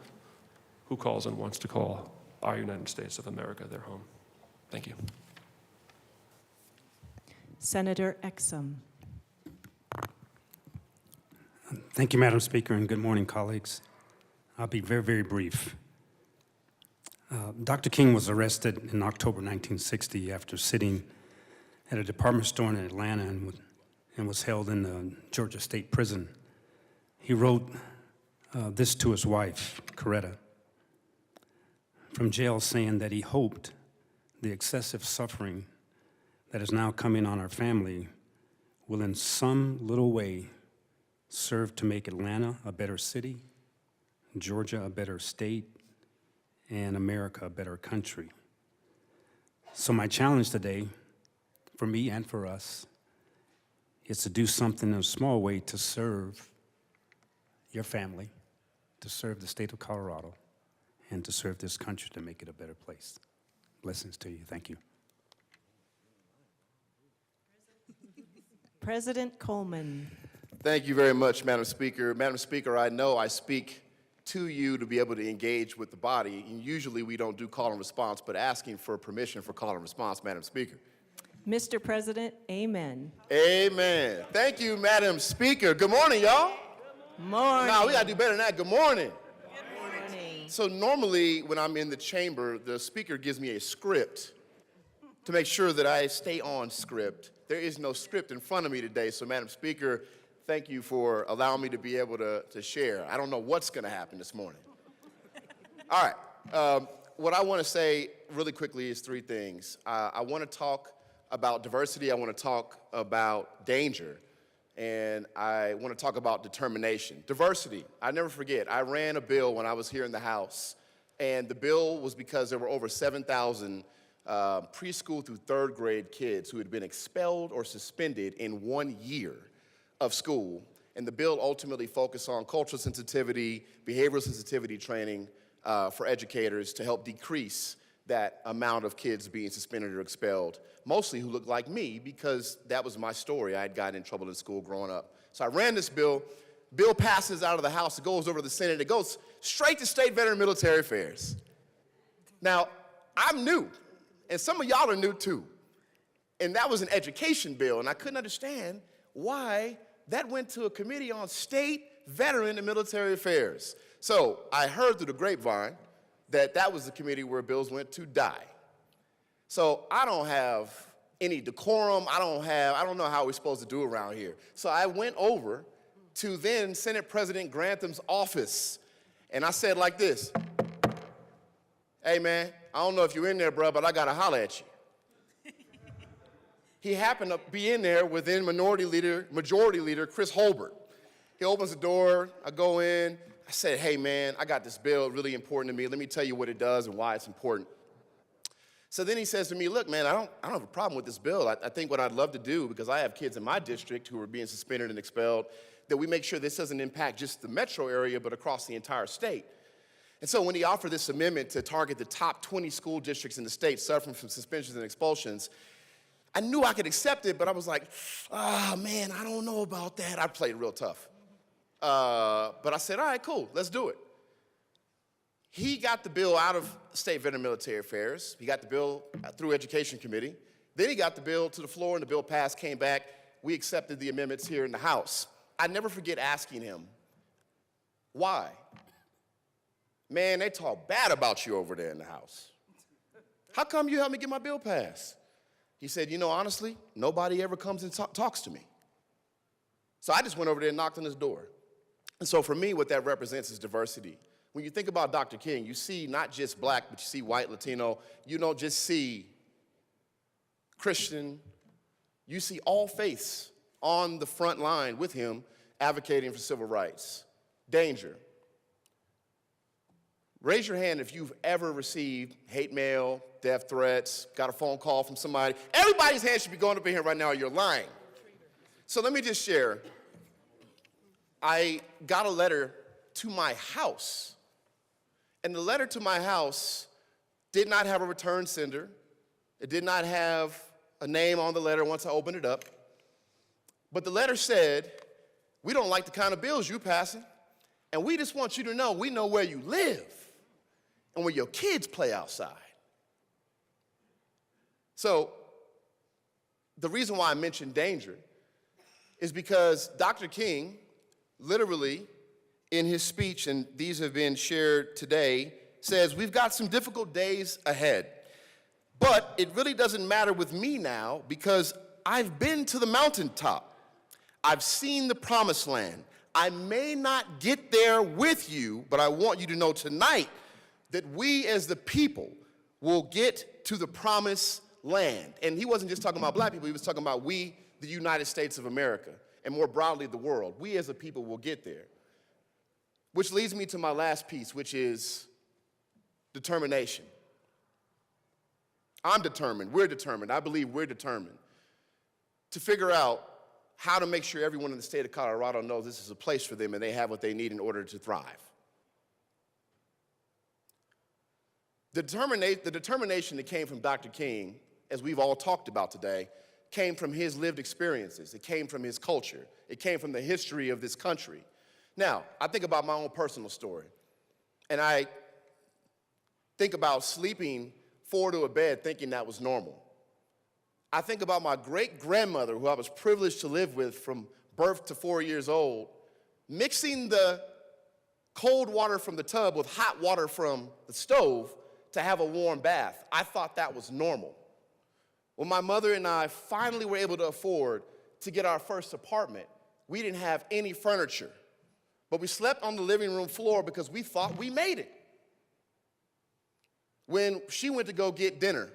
S8: who calls and wants to call our United States of America their home. Thank you.
S1: Senator Exum.
S9: Thank you, Madam Speaker, and good morning, colleagues. I'll be very, very brief. Dr. King was arrested in October 1960 after sitting at a department store in Atlanta and was held in the Georgia State Prison. He wrote this to his wife, Coretta, from jail, saying that he hoped the excessive suffering that is now coming on our family will in some little way serve to make Atlanta a better city, Georgia a better state, and America a better country. So my challenge today, for me and for us, is to do something in a small way to serve your family, to serve the state of Colorado, and to serve this country to make it a better place. Blessings to you. Thank you.
S1: President Coleman.
S10: Thank you very much, Madam Speaker. Madam Speaker, I know I speak to you to be able to engage with the body, and usually we don't do call and response, but asking for permission for call and response, Madam Speaker.
S1: Mr. President, amen.
S10: Amen. Thank you, Madam Speaker. Good morning, y'all.
S1: Morning.
S10: No, we gotta do better than that. Good morning.
S1: Good morning.
S10: So normally when I'm in the chamber, the speaker gives me a script to make sure that I stay on script. There is no script in front of me today, so Madam Speaker, thank you for allowing me to be able to share. I don't know what's gonna happen this morning. All right, what I wanna say really quickly is 3 things. I wanna talk about diversity, I wanna talk about danger, and I wanna talk about determination. Diversity, I never forget, I ran a bill when I was here in the House, and the bill was because there were over 7,000 preschool through 3rd grade kids who had been expelled or suspended in 1 year of school, and the bill ultimately focused on cultural sensitivity, behavioral sensitivity training for educators to help decrease that amount of kids being suspended or expelled, mostly who looked like me, because that was my story. I had gotten in trouble in school growing up. So I ran this bill. Bill passes out of the House. It goes over to the Senate. It goes straight to State Veteran Military Affairs. Now, I'm new, and some of y'all are new too. And that was an education bill, and I couldn't understand why that went to a committee on state, veteran, and military affairs. So I heard through the grapevine that that was the committee where bills went to die. So I don't have any decorum. I don't know how we're supposed to do around here. So I went over to then Senate President Grantham's office, and I said like this, "Hey man, I don't know if you're in there, bro, but I gotta holler at you." He happened to be in there with then Majority Leader Chris Holbert. He opens the door, I go in, I said, "Hey man, I got this bill, really important to me. Let me tell you what it does and why it's important." So then he says to me, "Look man, I don't have a problem with this bill. I think what I'd love to do, because I have kids in my district who are being suspended and expelled, that we make sure this doesn't impact just the metro area, but across the entire state." And so when he offered this amendment to target the top 20 school districts in the state suffering from suspensions and expulsions, I knew I could accept it, but I was like, man, I don't know about that. I played real tough. But I said, all right, cool, let's do it. He got the bill out of State Veteran Military Affairs. He got the bill through Education Committee. Then he got the bill to the floor, and the bill passed, came back. We accepted the amendments here in the House. I never forget asking him, why? "Man, they talk bad about you over there in the House. How come you helped me get my bill passed?" He said, "You know, honestly, nobody ever comes and talks to me. So I just went over there and knocked on his door." And so for me, what that represents is diversity. When you think about Dr. King, you see not just black, but you see white, Latino. You don't just see Christian. You see all faiths on the front line with him advocating for civil rights. Danger. Raise your hand if you've ever received hate mail, death threats, got a phone call from somebody. Everybody's hand should be going up in here right now, or you're lying. So let me just share. I got a letter to my house, and the letter to my house did not have a return sender. It did not have a name on the letter once I opened it up. But the letter said, "We don't like the kind of bills you're passing, and we just want you to know we know where you live and where your kids play outside." So the reason why I mentioned danger is because Dr. King, literally in his speech, and these have been shared today, says, "We've got some difficult days ahead, but it really doesn't matter with me now because I've been to the mountaintop. I've seen the promised land. I may not get there with you, but I want you to know tonight that we as the people will get to the promised land." And he wasn't just talking about black people, he was talking about we, the United States of America, and more broadly the world. We as a people will get there. Which leads me to my last piece, which is determination. I'm determined, we're determined, I believe we're determined to figure out how to make sure everyone in the state of Colorado knows this is a place for them and they have what they need in order to thrive. The determination that came from Dr. King, as we've all talked about today, came from his lived experiences. It came from his culture. It came from the history of this country. Now, I think about my own personal story, and I think about sleeping forward to a bed thinking that was normal. I think about my great-grandmother, who I was privileged to live with from birth to 4 years old, mixing the cold water from the tub with hot water from the stove to have a warm bath. I thought that was normal. When my mother and I finally were able to afford to get our first apartment, we didn't have any furniture, but we slept on the living room floor because we thought we made it. When she went to go get dinner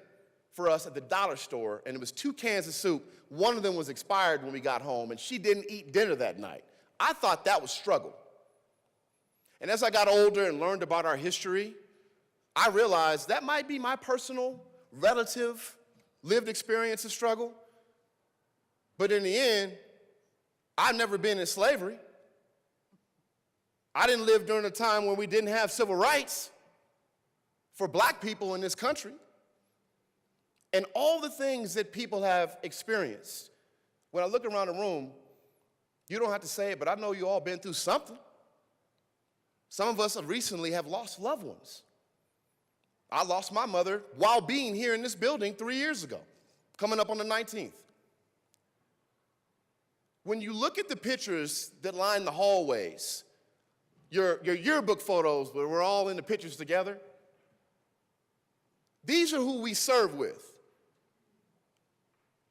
S10: for us at the dollar store, and it was 2 cans of soup, one of them was expired when we got home, and she didn't eat dinner that night. I thought that was struggle. And as I got older and learned about our history, I realized that might be my personal, relative, lived experience of struggle. But in the end, I've never been in slavery. I didn't live during a time when we didn't have civil rights for black people in this country. And all the things that people have experienced, when I look around the room, you don't have to say it, but I know you all been through something. Some of us recently have lost loved ones. I lost my mother while being here in this building 3 years ago, coming up on the 19th. When you look at the pictures that line the hallways, your yearbook photos where we're all in the pictures together, these are who we serve with.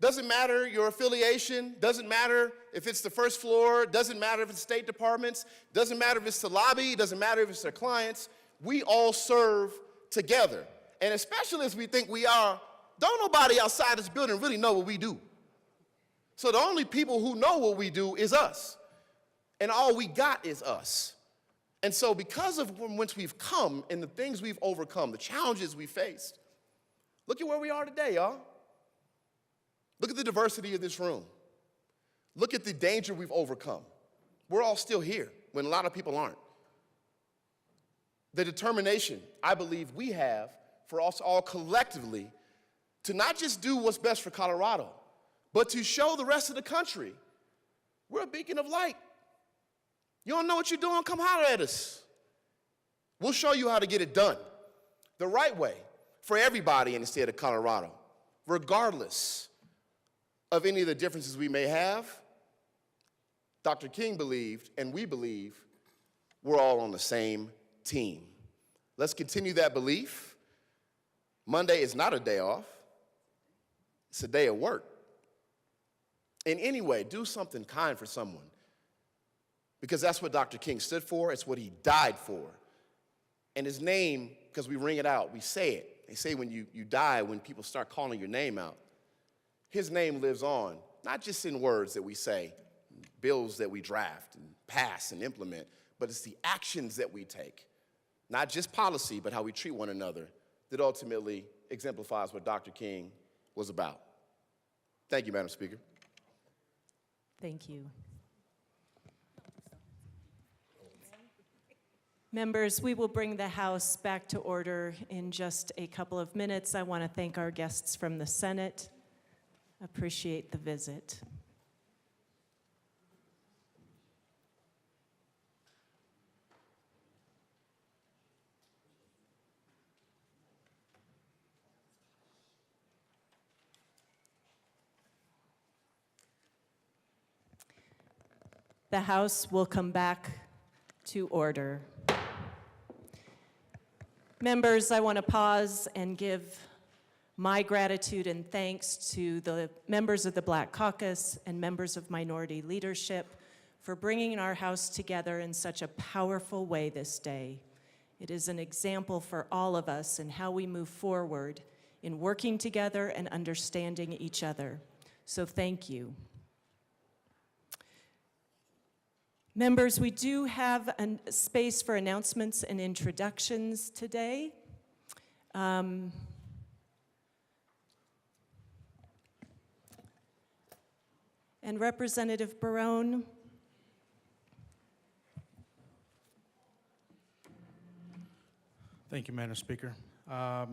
S10: Doesn't matter your affiliation, doesn't matter if it's the first floor, doesn't matter if it's State Departments, doesn't matter if it's the lobby, doesn't matter if it's their clients, we all serve together. And especially as we think we are, don't nobody outside this building really know what we do. So the only people who know what we do is us. And all we got is us. And so because of from whence we've come and the things we've overcome, the challenges we faced, look at where we are today, y'all. Look at the diversity of this room. Look at the danger we've overcome. We're all still here when a lot of people aren't. The determination I believe we have for us all collectively to not just do what's best for Colorado, but to show the rest of the country we're a beacon of light. You don't know what you're doing? Come holler at us. We'll show you how to get it done the right way for everybody in the state of Colorado, regardless of any of the differences we may have. Dr. King believed, and we believe, we're all on the same team. Let's continue that belief. Monday is not a day off. It's a day of work. In any way, do something kind for someone, because that's what Dr. King stood for. It's what he died for. And his name, because we ring it out, we say it. They say when you die, when people start calling your name out, his name lives on, not just in words that we say, bills that we draft and pass and implement, but it's the actions that we take, not just policy, but how we treat one another, that ultimately exemplifies what Dr. King was about. Thank you, Madam Speaker.
S1: Thank you. Members, we will bring the House back to order in just a couple of minutes. I want to thank our guests from the Senate. Appreciate the visit. The House will come back to order. Members, I want to pause and give my gratitude and thanks to the members of the Black Caucus and members of minority leadership for bringing our House together in such a powerful way this day. It is an example for all of us in how we move forward in working together and understanding each other. So thank you. Members, we do have a space for announcements and introductions today. And Representative Barone.
S3: Thank you, Madam Speaker. May I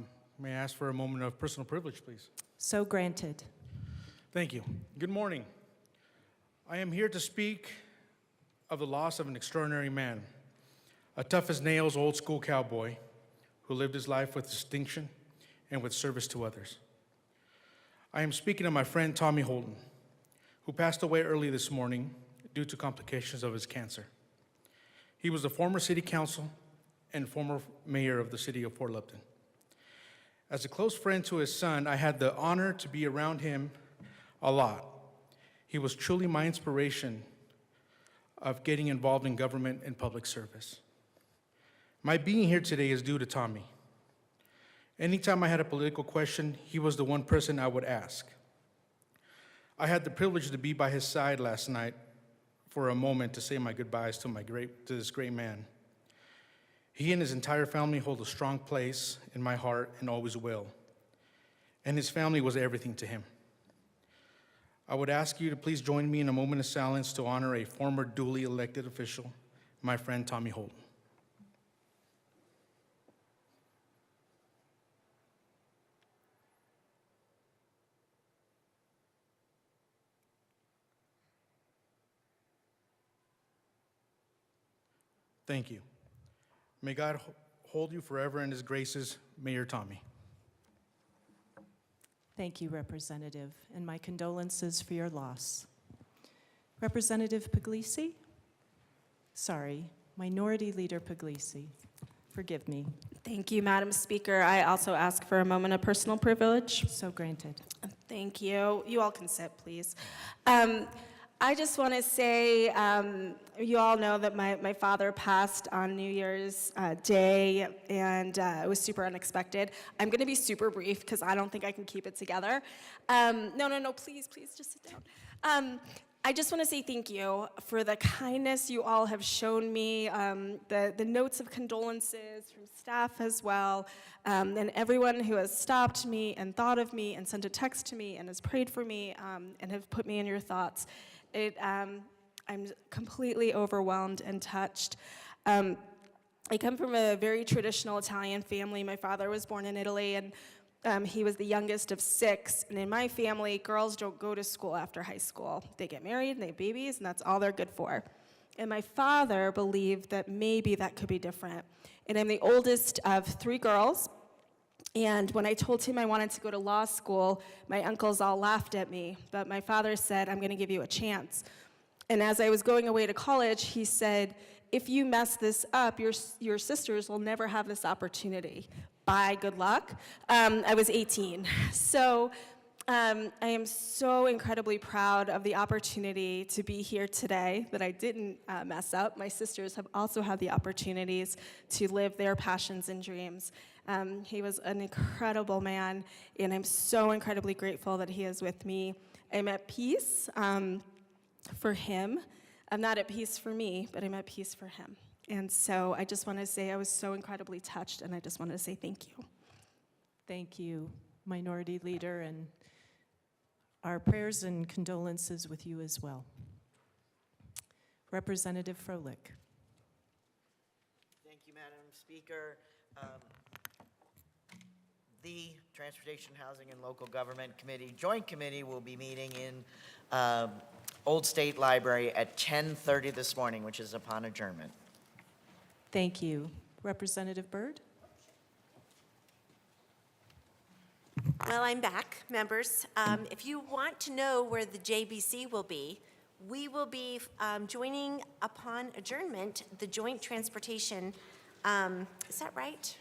S3: ask for a moment of personal privilege, please?
S1: So granted.
S3: Thank you. Good morning. I am here to speak of the loss of an extraordinary man, a tough-as-nails old-school cowboy who lived his life with distinction and with service to others. I am speaking of my friend Tommy Holden, who passed away early this morning due to complications of his cancer. He was a former city council and former mayor of the city of Fort Lupton. As a close friend to his son, I had the honor to be around him a lot. He was truly my inspiration of getting involved in government and public service. My being here today is due to Tommy. Anytime I had a political question, he was the one person I would ask. I had the privilege to be by his side last night for a moment to say my goodbyes to this great man. He and his entire family hold a strong place in my heart and always will. And his family was everything to him. I would ask you to please join me in a moment of silence to honor a former duly elected official, my friend Tommy Holden. Thank you. May God hold you forever in his graces. Mayor Tommy.
S1: Thank you, Representative, and my condolences for your loss. Representative Puglisi? Sorry, Minority Leader Puglisi. Forgive me.
S11: Thank you, Madam Speaker. I also ask for a moment of personal privilege.
S1: So granted.
S11: Thank you. You all can sit, please. I just want to say, you all know that my father passed on New Year's Day, and it was super unexpected. I'm going to be super brief because I don't think I can keep it together. No, please, just sit down. I just want to say thank you for the kindness you all have shown me, the notes of condolences from staff as well, and everyone who has stopped me and thought of me and sent a text to me and has prayed for me and have put me in your thoughts. I'm completely overwhelmed and touched. I come from a very traditional Italian family. My father was born in Italy, and he was the youngest of 6. And in my family, girls don't go to school after high school. They get married and they have babies, and that's all they're good for. And my father believed that maybe that could be different. And I'm the oldest of 3 girls. And when I told him I wanted to go to law school, my uncles all laughed at me. But my father said, I'm going to give you a chance. And as I was going away to college, he said, if you mess this up, your sisters will never have this opportunity. Bye, good luck. I was 18. So I am so incredibly proud of the opportunity to be here today, that I didn't mess up. My sisters have also had the opportunities to live their passions and dreams. He was an incredible man, and I'm so incredibly grateful that he is with me. I'm at peace for him. I'm not at peace for me, but I'm at peace for him. And so I just want to say I was so incredibly touched, and I just wanted to say thank you.
S1: Thank you, Minority Leader, and our prayers and condolences with you as well. Representative Froelich.
S12: Thank you, Madam Speaker. The Transportation, Housing, and Local Government Committee Joint Committee will be meeting in Old State Library at 10:30 this morning, which is upon adjournment.
S1: Thank you. Representative Byrd?
S13: Well, I'm back, members. If you want to know where the JBC will be, we will be joining upon adjournment the Joint Transportation, is that right?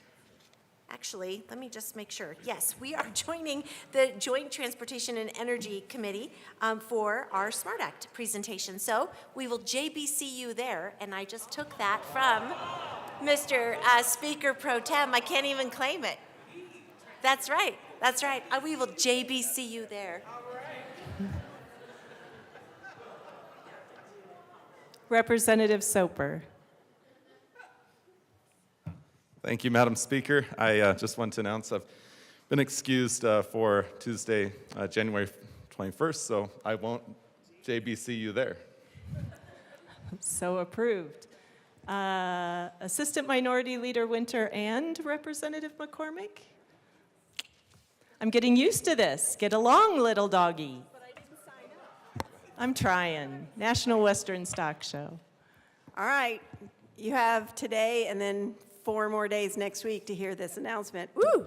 S13: Actually, let me just make sure. Yes, we are joining the Joint Transportation and Energy Committee for our SMART Act presentation. So we will JBC you there, and I just took that from Mr. Speaker Pro Tem. I can't even claim it. That's right. That's right. We will JBC you there.
S1: Representative Soper.
S14: Thank you, Madam Speaker. I just want to announce I've been excused for Tuesday, January 21st, so I won't JBC you there.
S1: So approved. Assistant Minority Leader Winter and Representative McCormick? I'm getting used to this. Get along, little doggy.
S13: But I didn't sign up.
S1: I'm trying. National Western Stock Show.
S15: All right. You have today and then 4 more days next week to hear this announcement. Woo!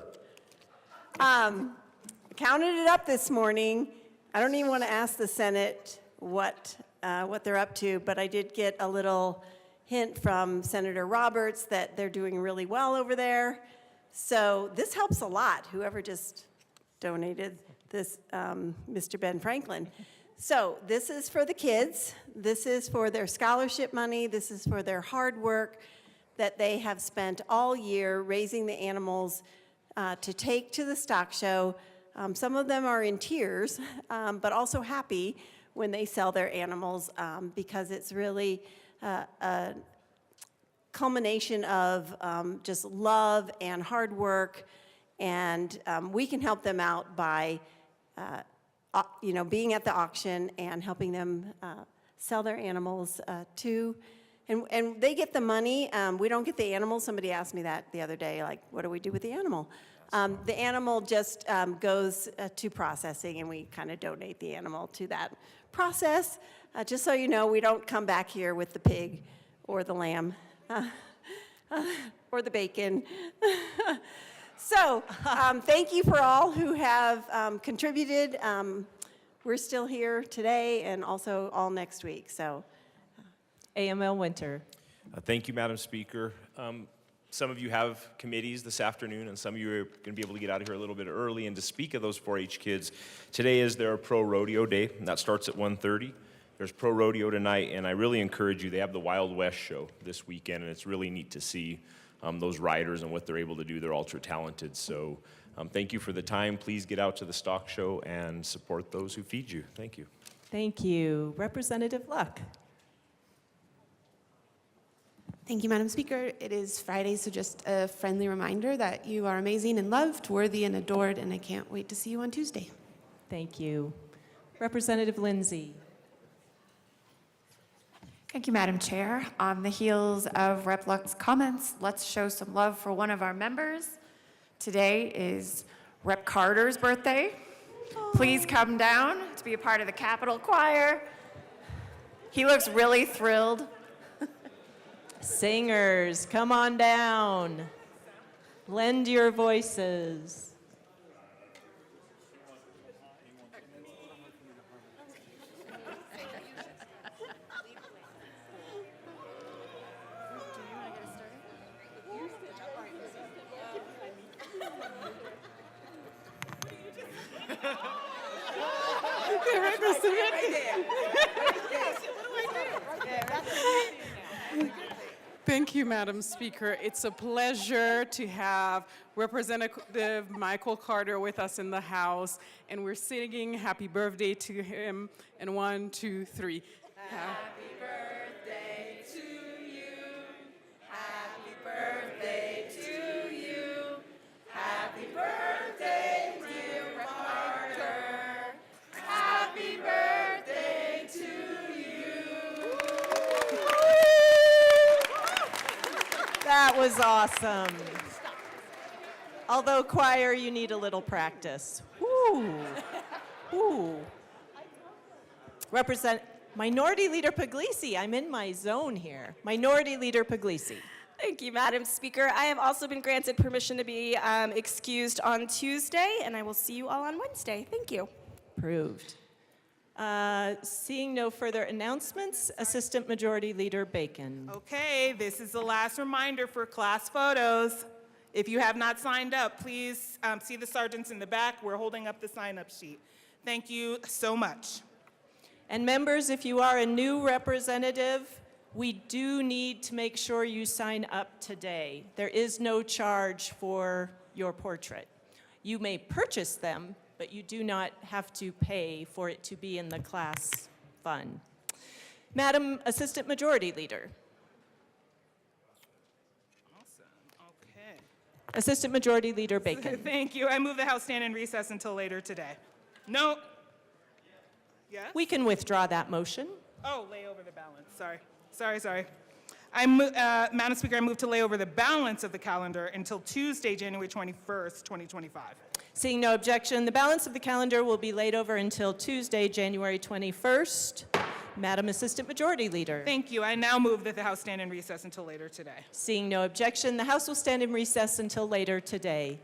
S15: Counted it up this morning. I don't even want to ask the Senate what they're up to, but I did get a little hint from Senator Roberts that they're doing really well over there. So this helps a lot, whoever just donated this, Mr. Ben Franklin. So this is for the kids. This is for their scholarship money. This is for their hard work that they have spent all year raising the animals to take to the stock show. Some of them are in tears, but also happy when they sell their animals because it's really a culmination of just love and hard work, and we can help them out by being at the auction and helping them sell their animals too. And they get the money. We don't get the animal. Somebody asked me that the other day, like, what do we do with the animal? The animal just goes to processing, and we kind of donate the animal to that process. Just so you know, we don't come back here with the pig or the lamb. or the bacon. So, thank you for all who have contributed. We're still here today and also all next week, so.
S1: AML Winter.
S16: Thank you, Madam Speaker. Some of you have committees this afternoon, and some of you are going to be able to get out of here a little bit early. And to speak of those 4-H kids, today is their Pro Rodeo Day, and that starts at 1:30. There's Pro Rodeo tonight, and I really encourage you. They have the Wild West show this weekend, and it's really neat to see those riders and what they're able to do. They're ultra talented. So thank you for the time. Please get out to the stock show and support those who feed you. Thank you.
S1: Thank you. Representative Luck.
S17: Thank you, Madam Speaker. It is Friday, so just a friendly reminder that you are amazing and loved, worthy and adored, and I can't wait to see you on Tuesday.
S1: Thank you. Representative Lindsay.
S18: Thank you, Madam Chair. On the heels of Rep. Luck's comments, let's show some love for one of our members. Today is Rep. Carter's birthday. Please come down to be a part of the Capitol Choir. He looks really thrilled.
S1: Singers, come on down. Lend your voices.
S19: Thank you, Madam Speaker. It's a pleasure to have Representative Michael Carter with us in the House, and we're singing happy birthday to him in 1, 2, 3.
S4: Happy birthday to you. Happy birthday to you. Happy birthday, dear Carter. Happy birthday to you.
S1: That was awesome. Although choir, you need a little practice. Woo. Woo. Minority Leader Puglisi. I'm in my zone here. Minority Leader Puglisi.
S11: Thank you, Madam Speaker. I have also been granted permission to be excused on Tuesday, and I will see you all on Wednesday. Thank you.
S1: Approved. Seeing no further announcements, Assistant Majority Leader Bacon.
S7: Okay, this is the last reminder for class photos. If you have not signed up, please see the sergeants in the back. We're holding up the sign-up sheet. Thank you so much.
S1: And members, if you are a new representative, we do need to make sure you sign up today. There is no charge for your portrait. You may purchase them, but you do not have to pay for it to be in the class fund. Madam Assistant Majority Leader.
S7: Awesome. Okay.
S1: Assistant Majority Leader Bacon.
S7: Thank you. I move the House stand in recess until later today. No. Yes?
S1: We can withdraw that motion.
S7: Oh, lay over the balance. Sorry. Madam Speaker, I move to lay over the balance of the calendar until Tuesday, January 21st, 2025.
S1: Seeing no objection, the balance of the calendar will be laid over until Tuesday, January 21st. Madam Assistant Majority Leader.
S7: Thank you. I now move that the House stand in recess until later today.
S1: Seeing no objection, the House will stand in recess until later today.